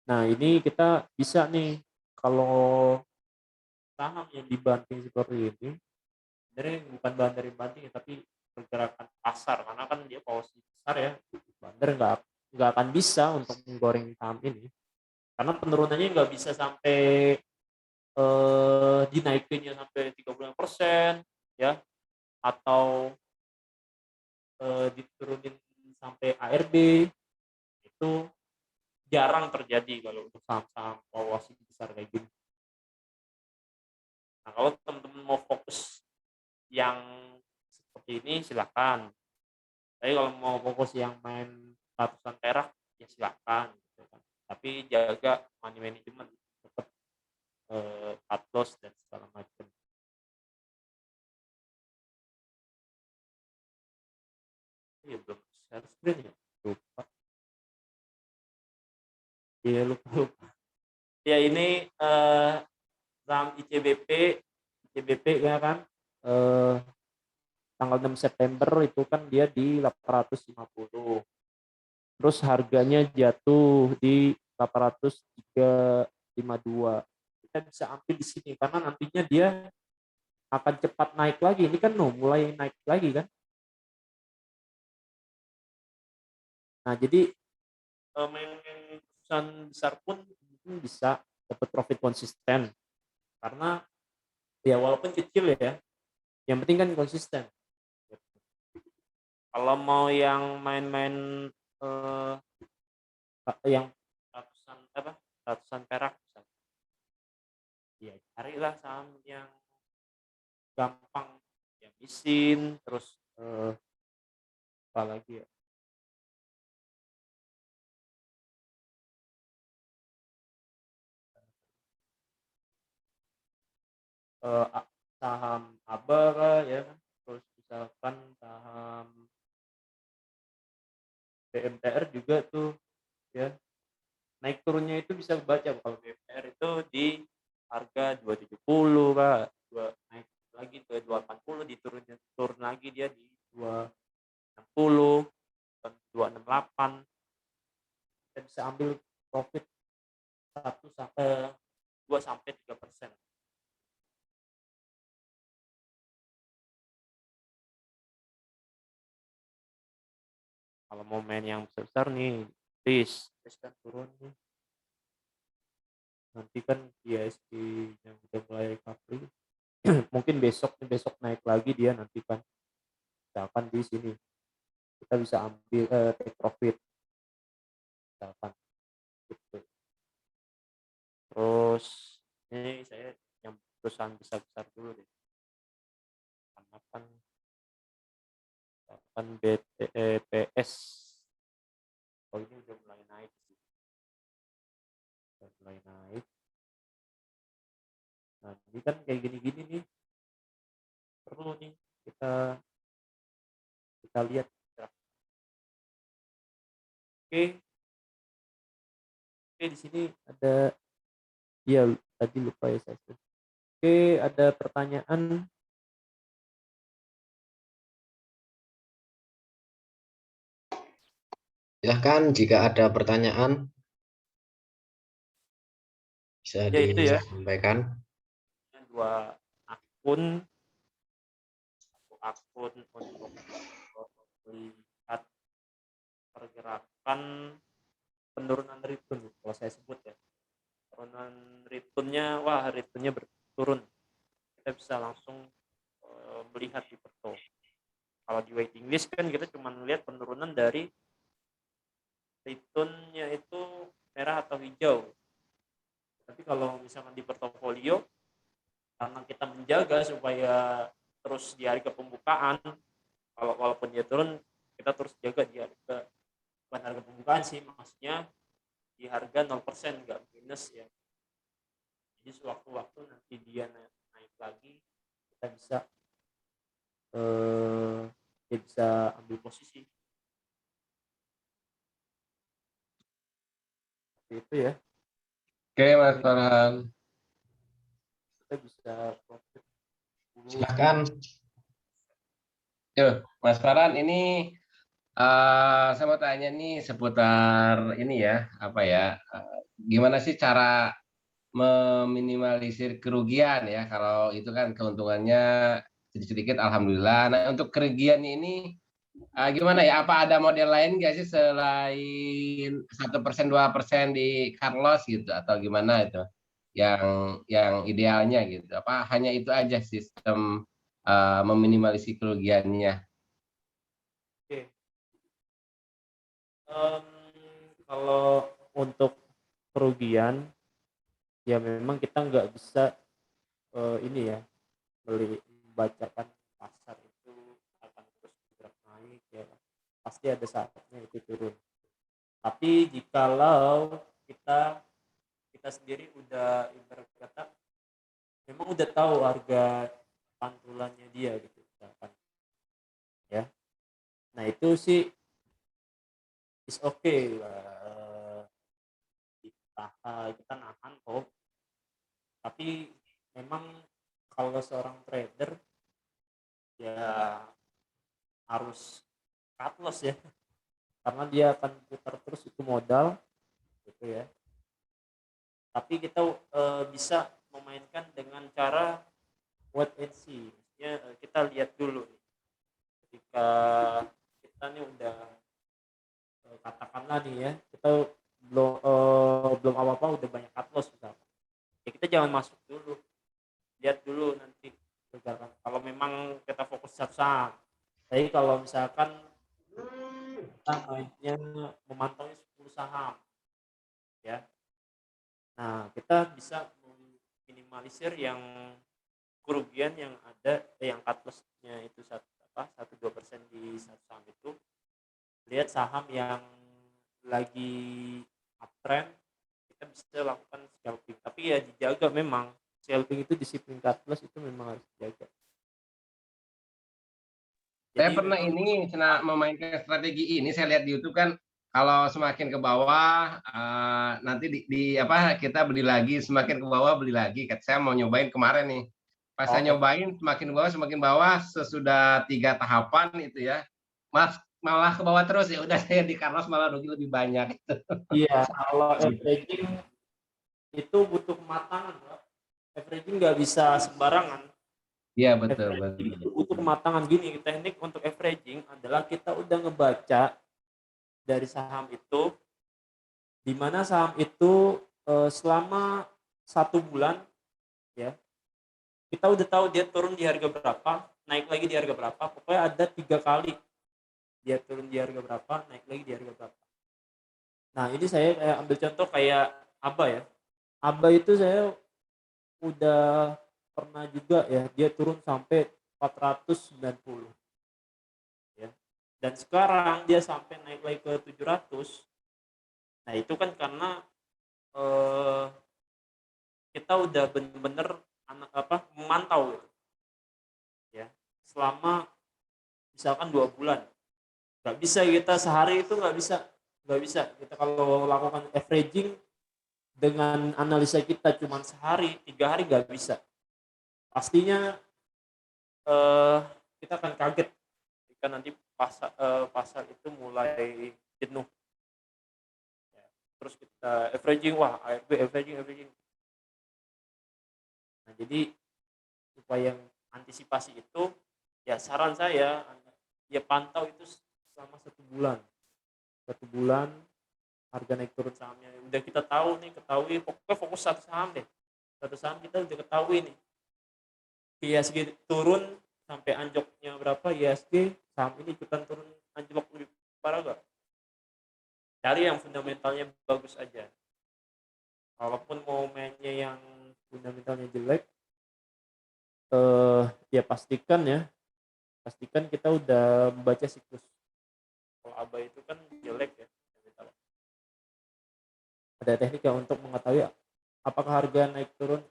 B: Nah, ini kita bisa nih kalau saham yang dibanting seperti ini, sebenarnya bukan bahan dari banting tapi pergerakan pasar, karena kan dia posisi besar ya, bandar nggak akan bisa untuk menggoreng saham ini karena penurunannya nggak bisa sampai dinaikinnya sampai 30% ya, atau diturunin sampai ARB, itu jarang terjadi kalau untuk saham-saham valuasi besar kayak gini. Nah, kalau teman-teman mau fokus yang seperti ini silakan. Tapi kalau mau fokus yang main ratusan perak ya silakan gitu kan. Tapi jaga money management, tetap cut loss dan segala macam. Iya belum share screen ya, lupa. Iya lupa. Ya ini saham ICBP ya kan, tanggal 6 September itu kan dia di 850. Terus harganya jatuh di 852. Kita bisa ambil di sini karena nantinya dia akan cepat naik lagi. Ini kan mulai naik lagi kan. Nah, jadi main perusahaan besar pun mungkin bisa dapat profit konsisten. Karena ya walaupun kecil ya, yang penting kan konsisten. Kalau mau yang main-main yang ratusan perak misalnya, ya carilah saham yang gampang, yang isin, terus apa lagi ya, saham ABA lah ya, terus misalkan saham BMTR juga tuh ya, naik turunnya itu bisa baca. Kalau BMTR itu di harga 270 Kak, naik lagi ke 280, turun lagi dia di 260 dan 268. Kita bisa ambil profit 2-3%. Kalau mau main yang besar nih, please kan turun nih. Nanti kan ISG yang udah mulai recovery, mungkin besok naik lagi dia nanti kan. Misalkan di sini kita bisa ambil take profit, misalkan gitu. Terus ini saya yang perusahaan besar dulu deh, karena kan BTPS, oh ini udah mulai naik sih, udah mulai naik. Nah ini kan kayak gini-gini nih, perlu nih kita lihat. Oke, di sini ada, ya tadi lupa ya saya. Oke, ada pertanyaan?
A: Silahkan jika ada pertanyaan bisa
B: Ya itu ya,
A: disampaikan.
B: 2 akun, satu akun untuk melihat pergerakan penurunan return, kalau saya sebut ya. Penurunan returnnya, wah returnnya berturun, kita bisa langsung melihat di porto. Kalau di waiting list kan kita cuma melihat penurunan dari returnnya itu merah atau hijau. Tapi kalau misalkan di portofolio, karena kita menjaga supaya terus di harga pembukaan, walaupun dia turun, kita terus jaga di harga, bukan harga pembukaan sih, maksudnya di harga 0%, nggak minus ya. Jadi sewaktu-waktu nanti dia naik lagi, kita bisa ambil posisi. Seperti itu ya.
D: Oke, Mas Farhan.
B: Kita bisa profit.
A: Silakan.
D: Yo, Mas Farhan, ini saya mau tanya nih seputar ini ya, apa ya? Gimana sih cara meminimalisir kerugian ya? Kalau itu kan keuntungannya sedikit-sedikit, alhamdulillah. Nah, untuk kerugian ini gimana ya? Apa ada model lain nggak sih selain 1%, 2% di cut loss gitu, atau gimana itu? yang idealnya gitu. Apa hanya itu aja sistem meminimalisi kerugiannya?
B: Oke. Kalau untuk kerugian, ya memang kita nggak bisa ini ya membacakan pasar itu akan terus bergerak naik ya, pasti ada saatnya itu turun. Tapi jikalau kita kita sendiri udah ibarat kata memang udah tahu harga pantulannya dia gitu misalkan ya, nah itu sih is okay lah, kita nahan kok. Tapi memang kalau seorang trader ya harus cut loss ya, karena dia akan putar terus itu modal gitu ya. Tapi kita bisa memainkan dengan cara wait and see. Maksudnya kita lihat dulu nih. Ketika kita nih udah katakanlah nih ya, kita belum apa-apa udah banyak cut loss misalkan. Ya kita jangan masuk dulu. Lihat dulu nanti pergerakan. Kalau memang kita fokus satu saham. Tapi kalau misalkan kita mainnya memantau 10 saham ya. Nah, kita bisa meminimalisir yang kerugian yang ada, yang cut loss-nya itu 1-2% di satu saham itu. Lihat saham yang lagi uptrend, kita bisa lakukan scalping. Tapi ya dijaga memang. Scalping itu disiplin cut loss itu memang harus dijaga.
D: Saya
B: Jadi
D: pernah
B: memang
D: ini memainkan strategi ini, saya lihat di YouTube kan, kalau semakin ke bawah nanti apa kita beli lagi, semakin ke bawah beli lagi. Saya mau nyobain kemarin nih. Pas saya
B: oh,
D: nyobain semakin bawah sesudah 3 tahapan itu ya, malah ke bawah terus, ya udah saya di Carlos malah rugi lebih banyak.
B: iya, kalau averaging itu butuh kematangan, Bro. Averaging nggak bisa sembarangan.
D: Iya betul
B: Averaging
D: betul.
B: itu butuh kematangan. Gini, teknik untuk averaging adalah kita udah ngebaca dari saham itu, di mana saham itu selama 1 bulan ya, kita udah tahu dia turun di harga berapa, naik lagi di harga berapa, pokoknya ada 3 kali dia turun di harga berapa, naik lagi di harga berapa. Nah ini saya ambil contoh kayak ABA ya. ABA itu saya udah pernah juga ya, dia turun sampai 490 ya. Dan sekarang dia sampai naik lagi ke 700. Nah, itu kan karena eh, kita udah bener-bener memantau gitu ya. Selama misalkan 2 bulan. Nggak bisa kita sehari itu nggak bisa. Nggak bisa. Kita kalau lakukan averaging dengan analisa kita cuma sehari, 3 hari nggak bisa. Pastinya eh, kita akan kaget jika nanti pasar itu mulai jenuh. Ya. Terus kita averaging, wah ARB averaging. Nah, jadi supaya antisipasi itu, ya saran saya ya pantau itu selama 1 bulan. 1 bulan harga naik turun sahamnya udah kita tahu nih, ketahui, pokoknya fokus satu saham deh. Satu saham kita udah ketahui nih. ISG turun sampai anjloknya berapa, ISG saham ini ikutan turun anjlok lebih parah gak? Cari yang fundamentalnya bagus aja. Walaupun mau mainnya yang fundamentalnya jelek, ya pastikan kita udah membaca siklus. Kalau ABA itu kan jelek ya, ada teknik ya untuk mengetahui apakah harga naik turun,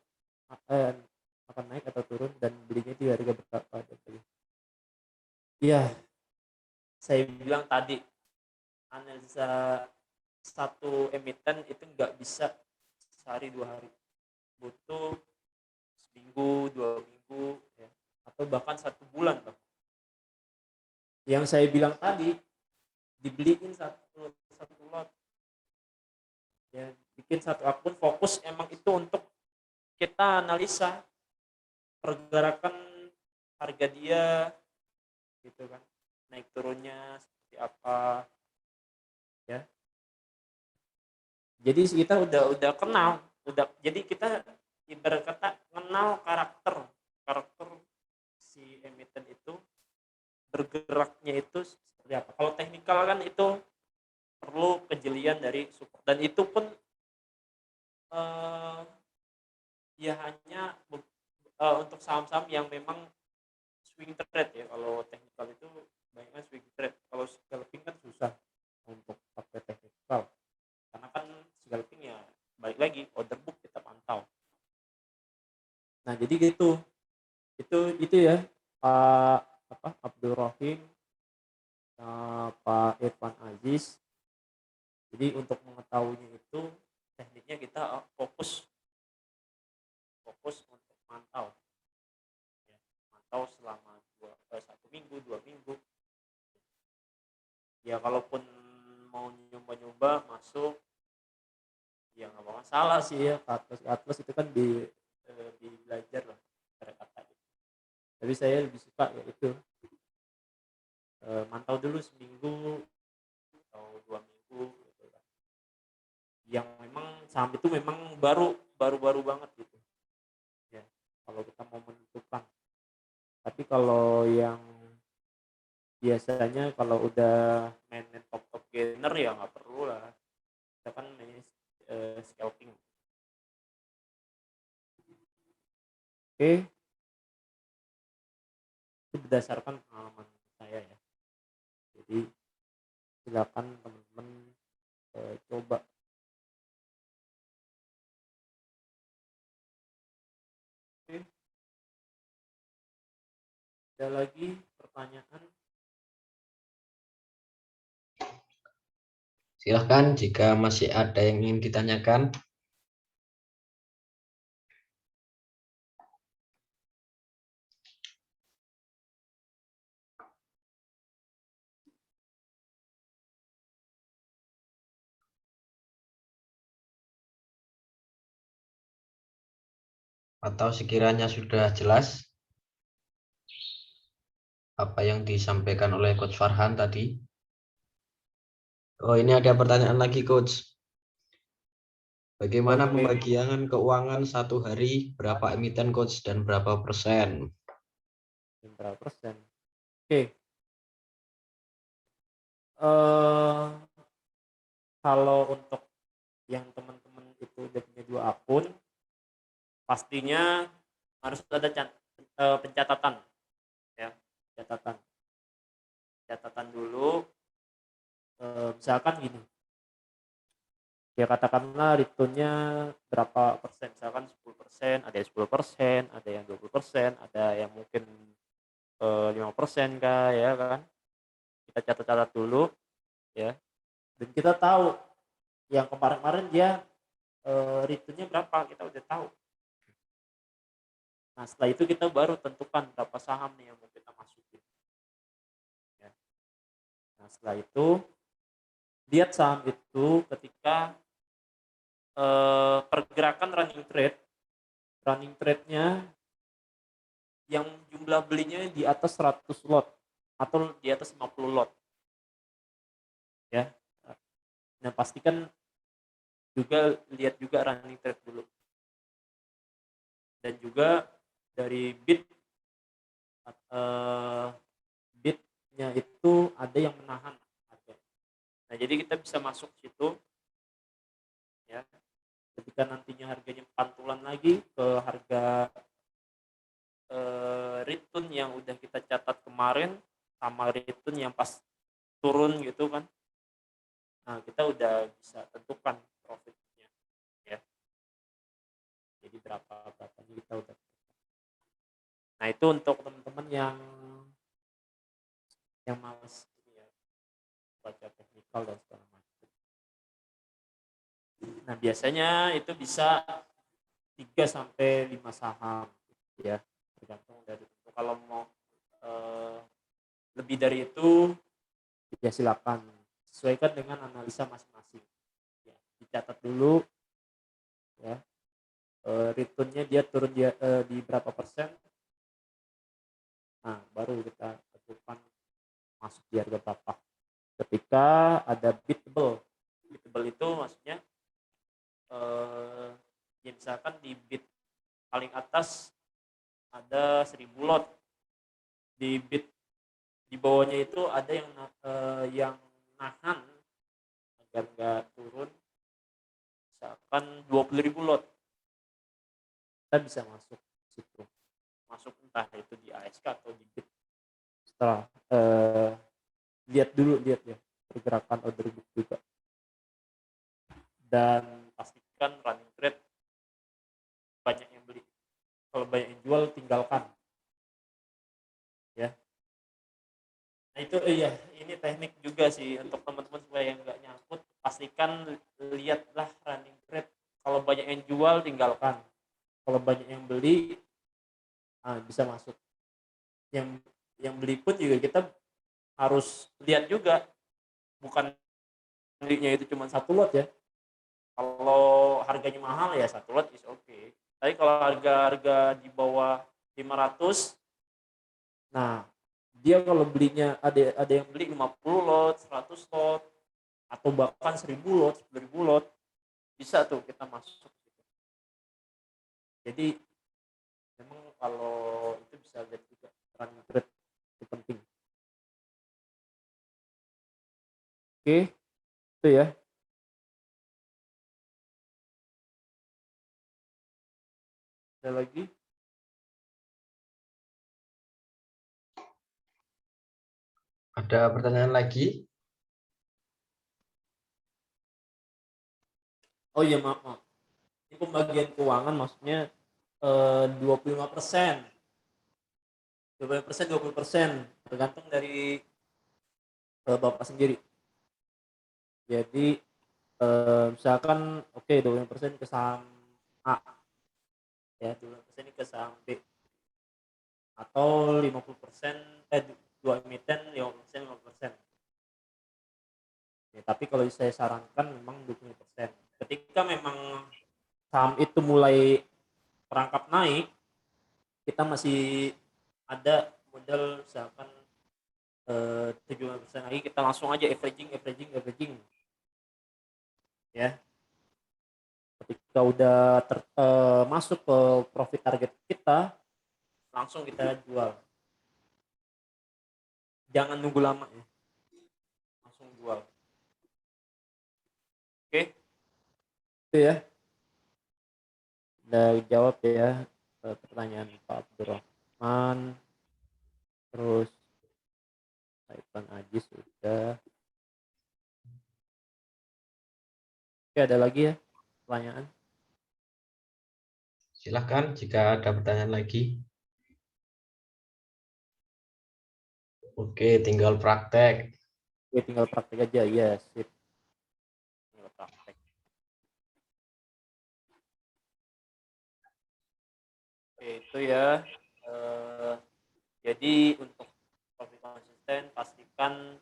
B: akan naik atau turun, dan belinya di harga berapa. Iya, saya bilang tadi, analisa satu emiten itu nggak bisa sehari 2 hari, butuh seminggu 2 minggu ya, atau bahkan 1 bulan. Yang saya bilang tadi, dibeliin satu lot ya, bikin satu akun fokus emang itu untuk kita analisa pergerakan harga dia gitu kan, naik turunnya seperti apa ya. Jadi kita udah kenal udah, jadi kita ibarat kata kenal karakter si emiten itu, bergeraknya itu seperti apa. Kalau teknikal kan itu perlu kejelian dari support, dan itu pun eh, ya hanya untuk saham-saham yang memang swing trade ya. Kalau teknikal itu banyaknya swing trade. Kalau scalping kan susah untuk pakai teknikal, karena kan scalping ya balik lagi order book kita pantau. Nah jadi gitu, itu ya Pak Abdul Rohim, Pak Irfan Aziz. Jadi untuk mengetahuinya itu tekniknya kita fokus untuk mantau, ya. Mantau selama 1 minggu 2 minggu. Ya kalaupun mau nyoba-nyoba masuk, ya nggak masalah sih ya. Atlas itu kan di belajar lah cara kata. Tapi saya lebih suka ya itu, mantau dulu seminggu atau 2 minggu gitu lah. Yang memang saham itu memang baru banget gitu ya, kalau kita mau menentukan. Tapi kalau yang biasanya kalau udah main top gainer ya nggak perlu lah, kita kan main scalping. Oke, itu berdasarkan pengalaman saya ya. Jadi silakan teman-teman coba. Oke. Ada lagi pertanyaan?
A: Silahkan jika masih ada yang ingin ditanyakan. Atau sekiranya sudah jelas apa yang disampaikan oleh Coach Farhan tadi. Oh, ini ada pertanyaan lagi, Coach. Bagaimana
B: Oke.
A: pembagian keuangan satu hari, berapa emiten, Coach, dan berapa persen?
B: Berapa persen? Oke. Kalau untuk yang teman-teman itu udah punya 2 akun, pastinya harus ada pencatatan ya. Catatan dulu, misalkan gini ya, katakanlah returnnya berapa persen, misalkan 10%, ada yang 10%, ada yang 20%, ada yang mungkin 5% kah ya kan. Kita catat dulu ya, dan kita tahu yang kemarin-kemarin dia returnnya berapa, kita udah tahu. Nah setelah itu kita baru tentukan berapa saham nih yang mau kita masukin ya. Nah setelah itu lihat saham itu ketika pergerakan running trade-nya yang jumlah belinya di atas 100 lot atau di atas 50 lot ya. Nah pastikan juga lihat juga running trade dulu, dan juga dari bitnya itu ada yang menahan harga. Nah jadi kita bisa masuk situ ya, ketika nantinya harganya pantulan lagi ke harga return yang udah kita catat kemarin sama return yang pas turun gitu kan. Nah kita udah bisa tentukan profitnya ya, jadi berapanya kita udah. Nah itu untuk teman-teman yang malas ya, baca teknikal dan segala macam. Nah biasanya itu bisa 3-5 saham ya, tergantung dari itu. Kalau mau lebih dari itu ya silakan sesuaikan dengan analisa masing-masing ya. Dicatat dulu ya, returnnya dia turun di berapa persen. Nah baru kita tentukan masuk di harga berapa. Ketika ada beatable itu maksudnya Ya misalkan di bit paling atas ada 1000 lot, di bit di bawahnya itu ada yang nahan agar nggak turun, misalkan 20.000 lot, kita bisa masuk situ, masuk entah itu di ASK atau di bit. Setelah lihat ya pergerakan order book juga, dan pastikan running trade banyak yang beli. Kalau banyak yang jual, tinggalkan ya. Nah itu iya, ini teknik juga sih untuk teman-teman supaya nggak nyangkut. Pastikan lihatlah running trade. Kalau banyak yang jual, tinggalkan. Kalau banyak yang beli, bisa masuk. Yang beli pun juga kita harus lihat juga, bukan belinya itu cuma satu lot ya. Kalau harganya mahal ya satu lot is okay. Tapi kalau harga di bawah 500, nah dia kalau belinya ada yang beli 50 lot, 100 lot, atau bahkan 1000 lot, 10.000 lot, bisa tuh kita masuk. Jadi memang kalau itu bisa lihat juga running trade itu penting. Oke, itu ya. Ada lagi?
A: Ada pertanyaan lagi?
B: Oh iya, maaf. Ini pembagian keuangan maksudnya 25%. 25%, 20%, tergantung dari Bapak sendiri. Jadi misalkan oke 25% ke saham A, ya 25% ke saham B, atau 50% dua emiten 50%, 50%. Ya, tapi kalau saya sarankan memang 20%. Ketika memang saham itu mulai perangkap naik, kita masih ada modal misalkan 75% lagi, kita langsung aja averaging ya. Ketika udah masuk ke profit target kita, langsung kita jual, jangan nunggu lama ya, langsung jual. Oke, itu ya, udah jawab ya pertanyaan Pak Abdurrahman. Terus Taipan Aji sudah. Oke, ada lagi ya pertanyaan?
A: Silahkan jika ada pertanyaan lagi. Oke, tinggal praktek.
B: Oke, tinggal praktek aja ya, sip. Tinggal praktek. Oke, itu ya. Jadi untuk profit konsisten, pastikan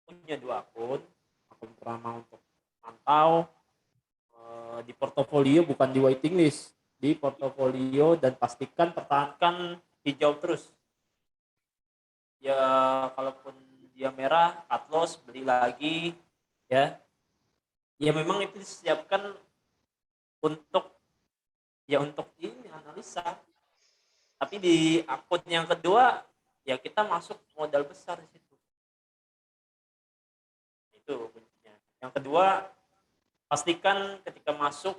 B: punya 2 akun. Akun pertama untuk mantau di portofolio, bukan di waiting list. Di portofolio, dan pastikan pertahankan hijau terus. Ya kalaupun dia merah, cut loss, beli lagi ya. Ya memang itu disiapkan untuk ini analisa. Tapi di akun yang kedua ya kita masuk modal besar di situ. Itu kuncinya. Yang kedua, pastikan ketika masuk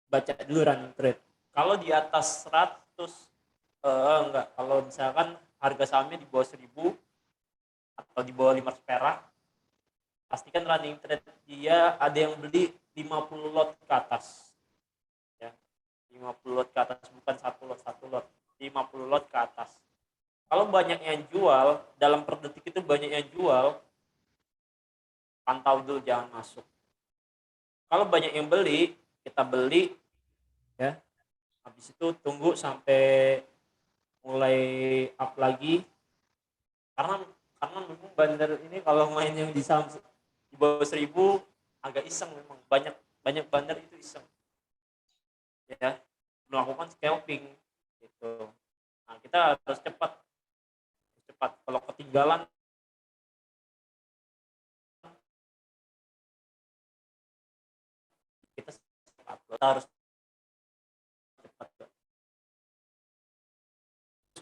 B: baca dulu running trade. Kalau di atas 100 enggak, kalau misalkan harga sahamnya di bawah 1000 atau di bawah 500 perak, pastikan running trade dia ada yang beli 50 lot ke atas. Ya. 50 lot ke atas, bukan satu lot, 50 lot ke atas. Kalau banyak yang jual, dalam per detik itu banyak yang jual, pantau dulu, jangan masuk. Kalau banyak yang beli, kita beli ya. Habis itu tunggu sampai mulai up lagi. Karena memang bandar ini kalau main yang di saham di bawah 1000 agak iseng, memang banyak bandar itu iseng. Ya, melakukan scalping gitu. Nah, kita harus cepat. Kalau ketinggalan kita harus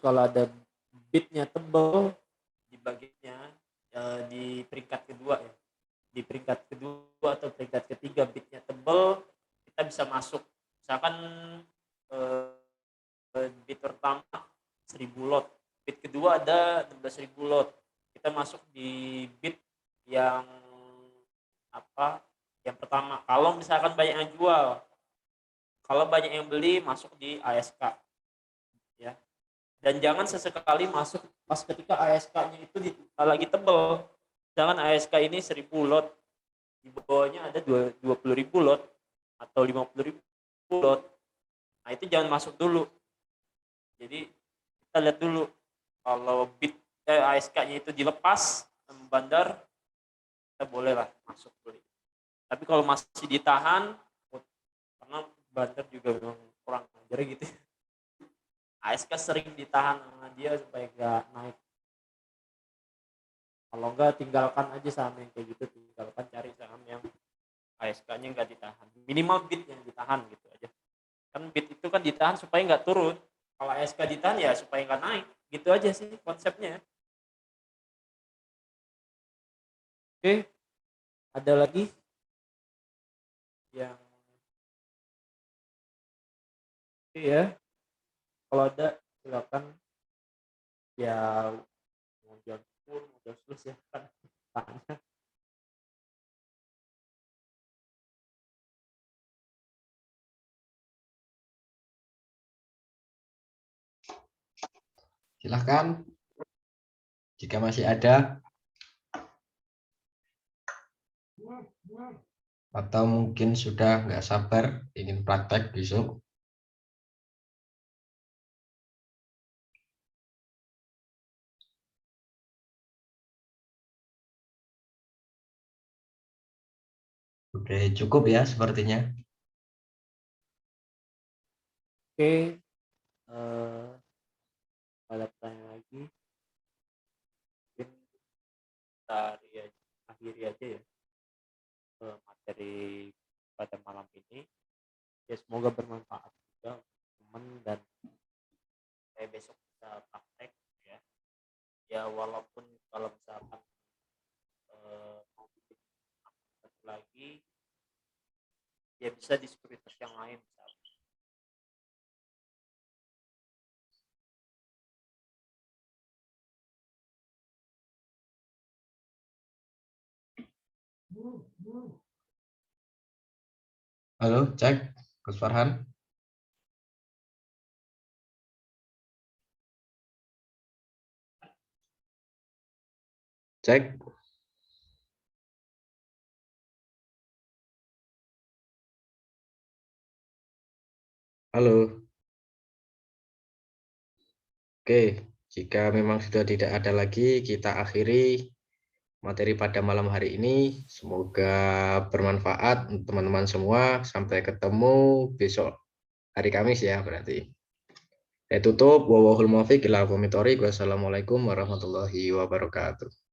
B: kalau ada bitnya tebal di bagiannya di peringkat kedua ya, di peringkat kedua atau peringkat ketiga bitnya tebal, kita bisa masuk. Misalkan bit pertama 1000 lot, bit kedua ada 16.000 lot, kita masuk di bit yang apa, yang pertama. Kalau misalkan banyak yang jual, kalau banyak yang beli, masuk di ASK ya. Dan jangan sesekali masuk pas ketika ASK-nya itu lagi tebel. Jangan ASK ini 1000 lot, di bawahnya ada 20.000 lot atau 50.000 lot. Nah, itu jangan masuk dulu. Jadi kita lihat dulu, kalau bit ASK-nya itu dilepas membandar, kita bolehlah masuk beli. Tapi kalau masih ditahan, karena bandar juga memang kurang ajar gitu. ASK sering ditahan sama dia supaya nggak naik. Kalau nggak, tinggalkan aja saham yang kayak gitu, tinggalkan, cari saham yang ASK-nya nggak ditahan. Minimal bit yang ditahan gitu aja. Kan bit itu kan ditahan supaya nggak turun. Kalau ASK ditahan ya supaya nggak naik. Gitu aja sih konsepnya. Oke, ada lagi yang ya, kalau ada silakan ya, mau jawab pun udah selesai kan tanya.
A: Silahkan jika masih ada, atau mungkin sudah nggak sabar ingin praktek besok. Oke, cukup ya sepertinya.
B: Oke, ada pertanyaan lagi, mungkin kita akhiri aja ya materi pada malam ini. Ya, semoga bermanfaat juga teman, dan saya besok bisa praktek ya. Ya walaupun kalau misalkan mau bikin satu lagi, ya bisa di sekuritas yang lain misalkan.
A: Halo, cek, Gus Farhan. Cek. Halo. Oke, jika memang sudah tidak ada lagi, kita akhiri materi pada malam hari ini. Semoga bermanfaat untuk teman-teman semua. Sampai ketemu besok hari Kamis ya berarti. Saya tutup. Wallahul muwaffiq ila aqwamit thoriq. Wassalamualaikum warahmatullahi wabarakatuh.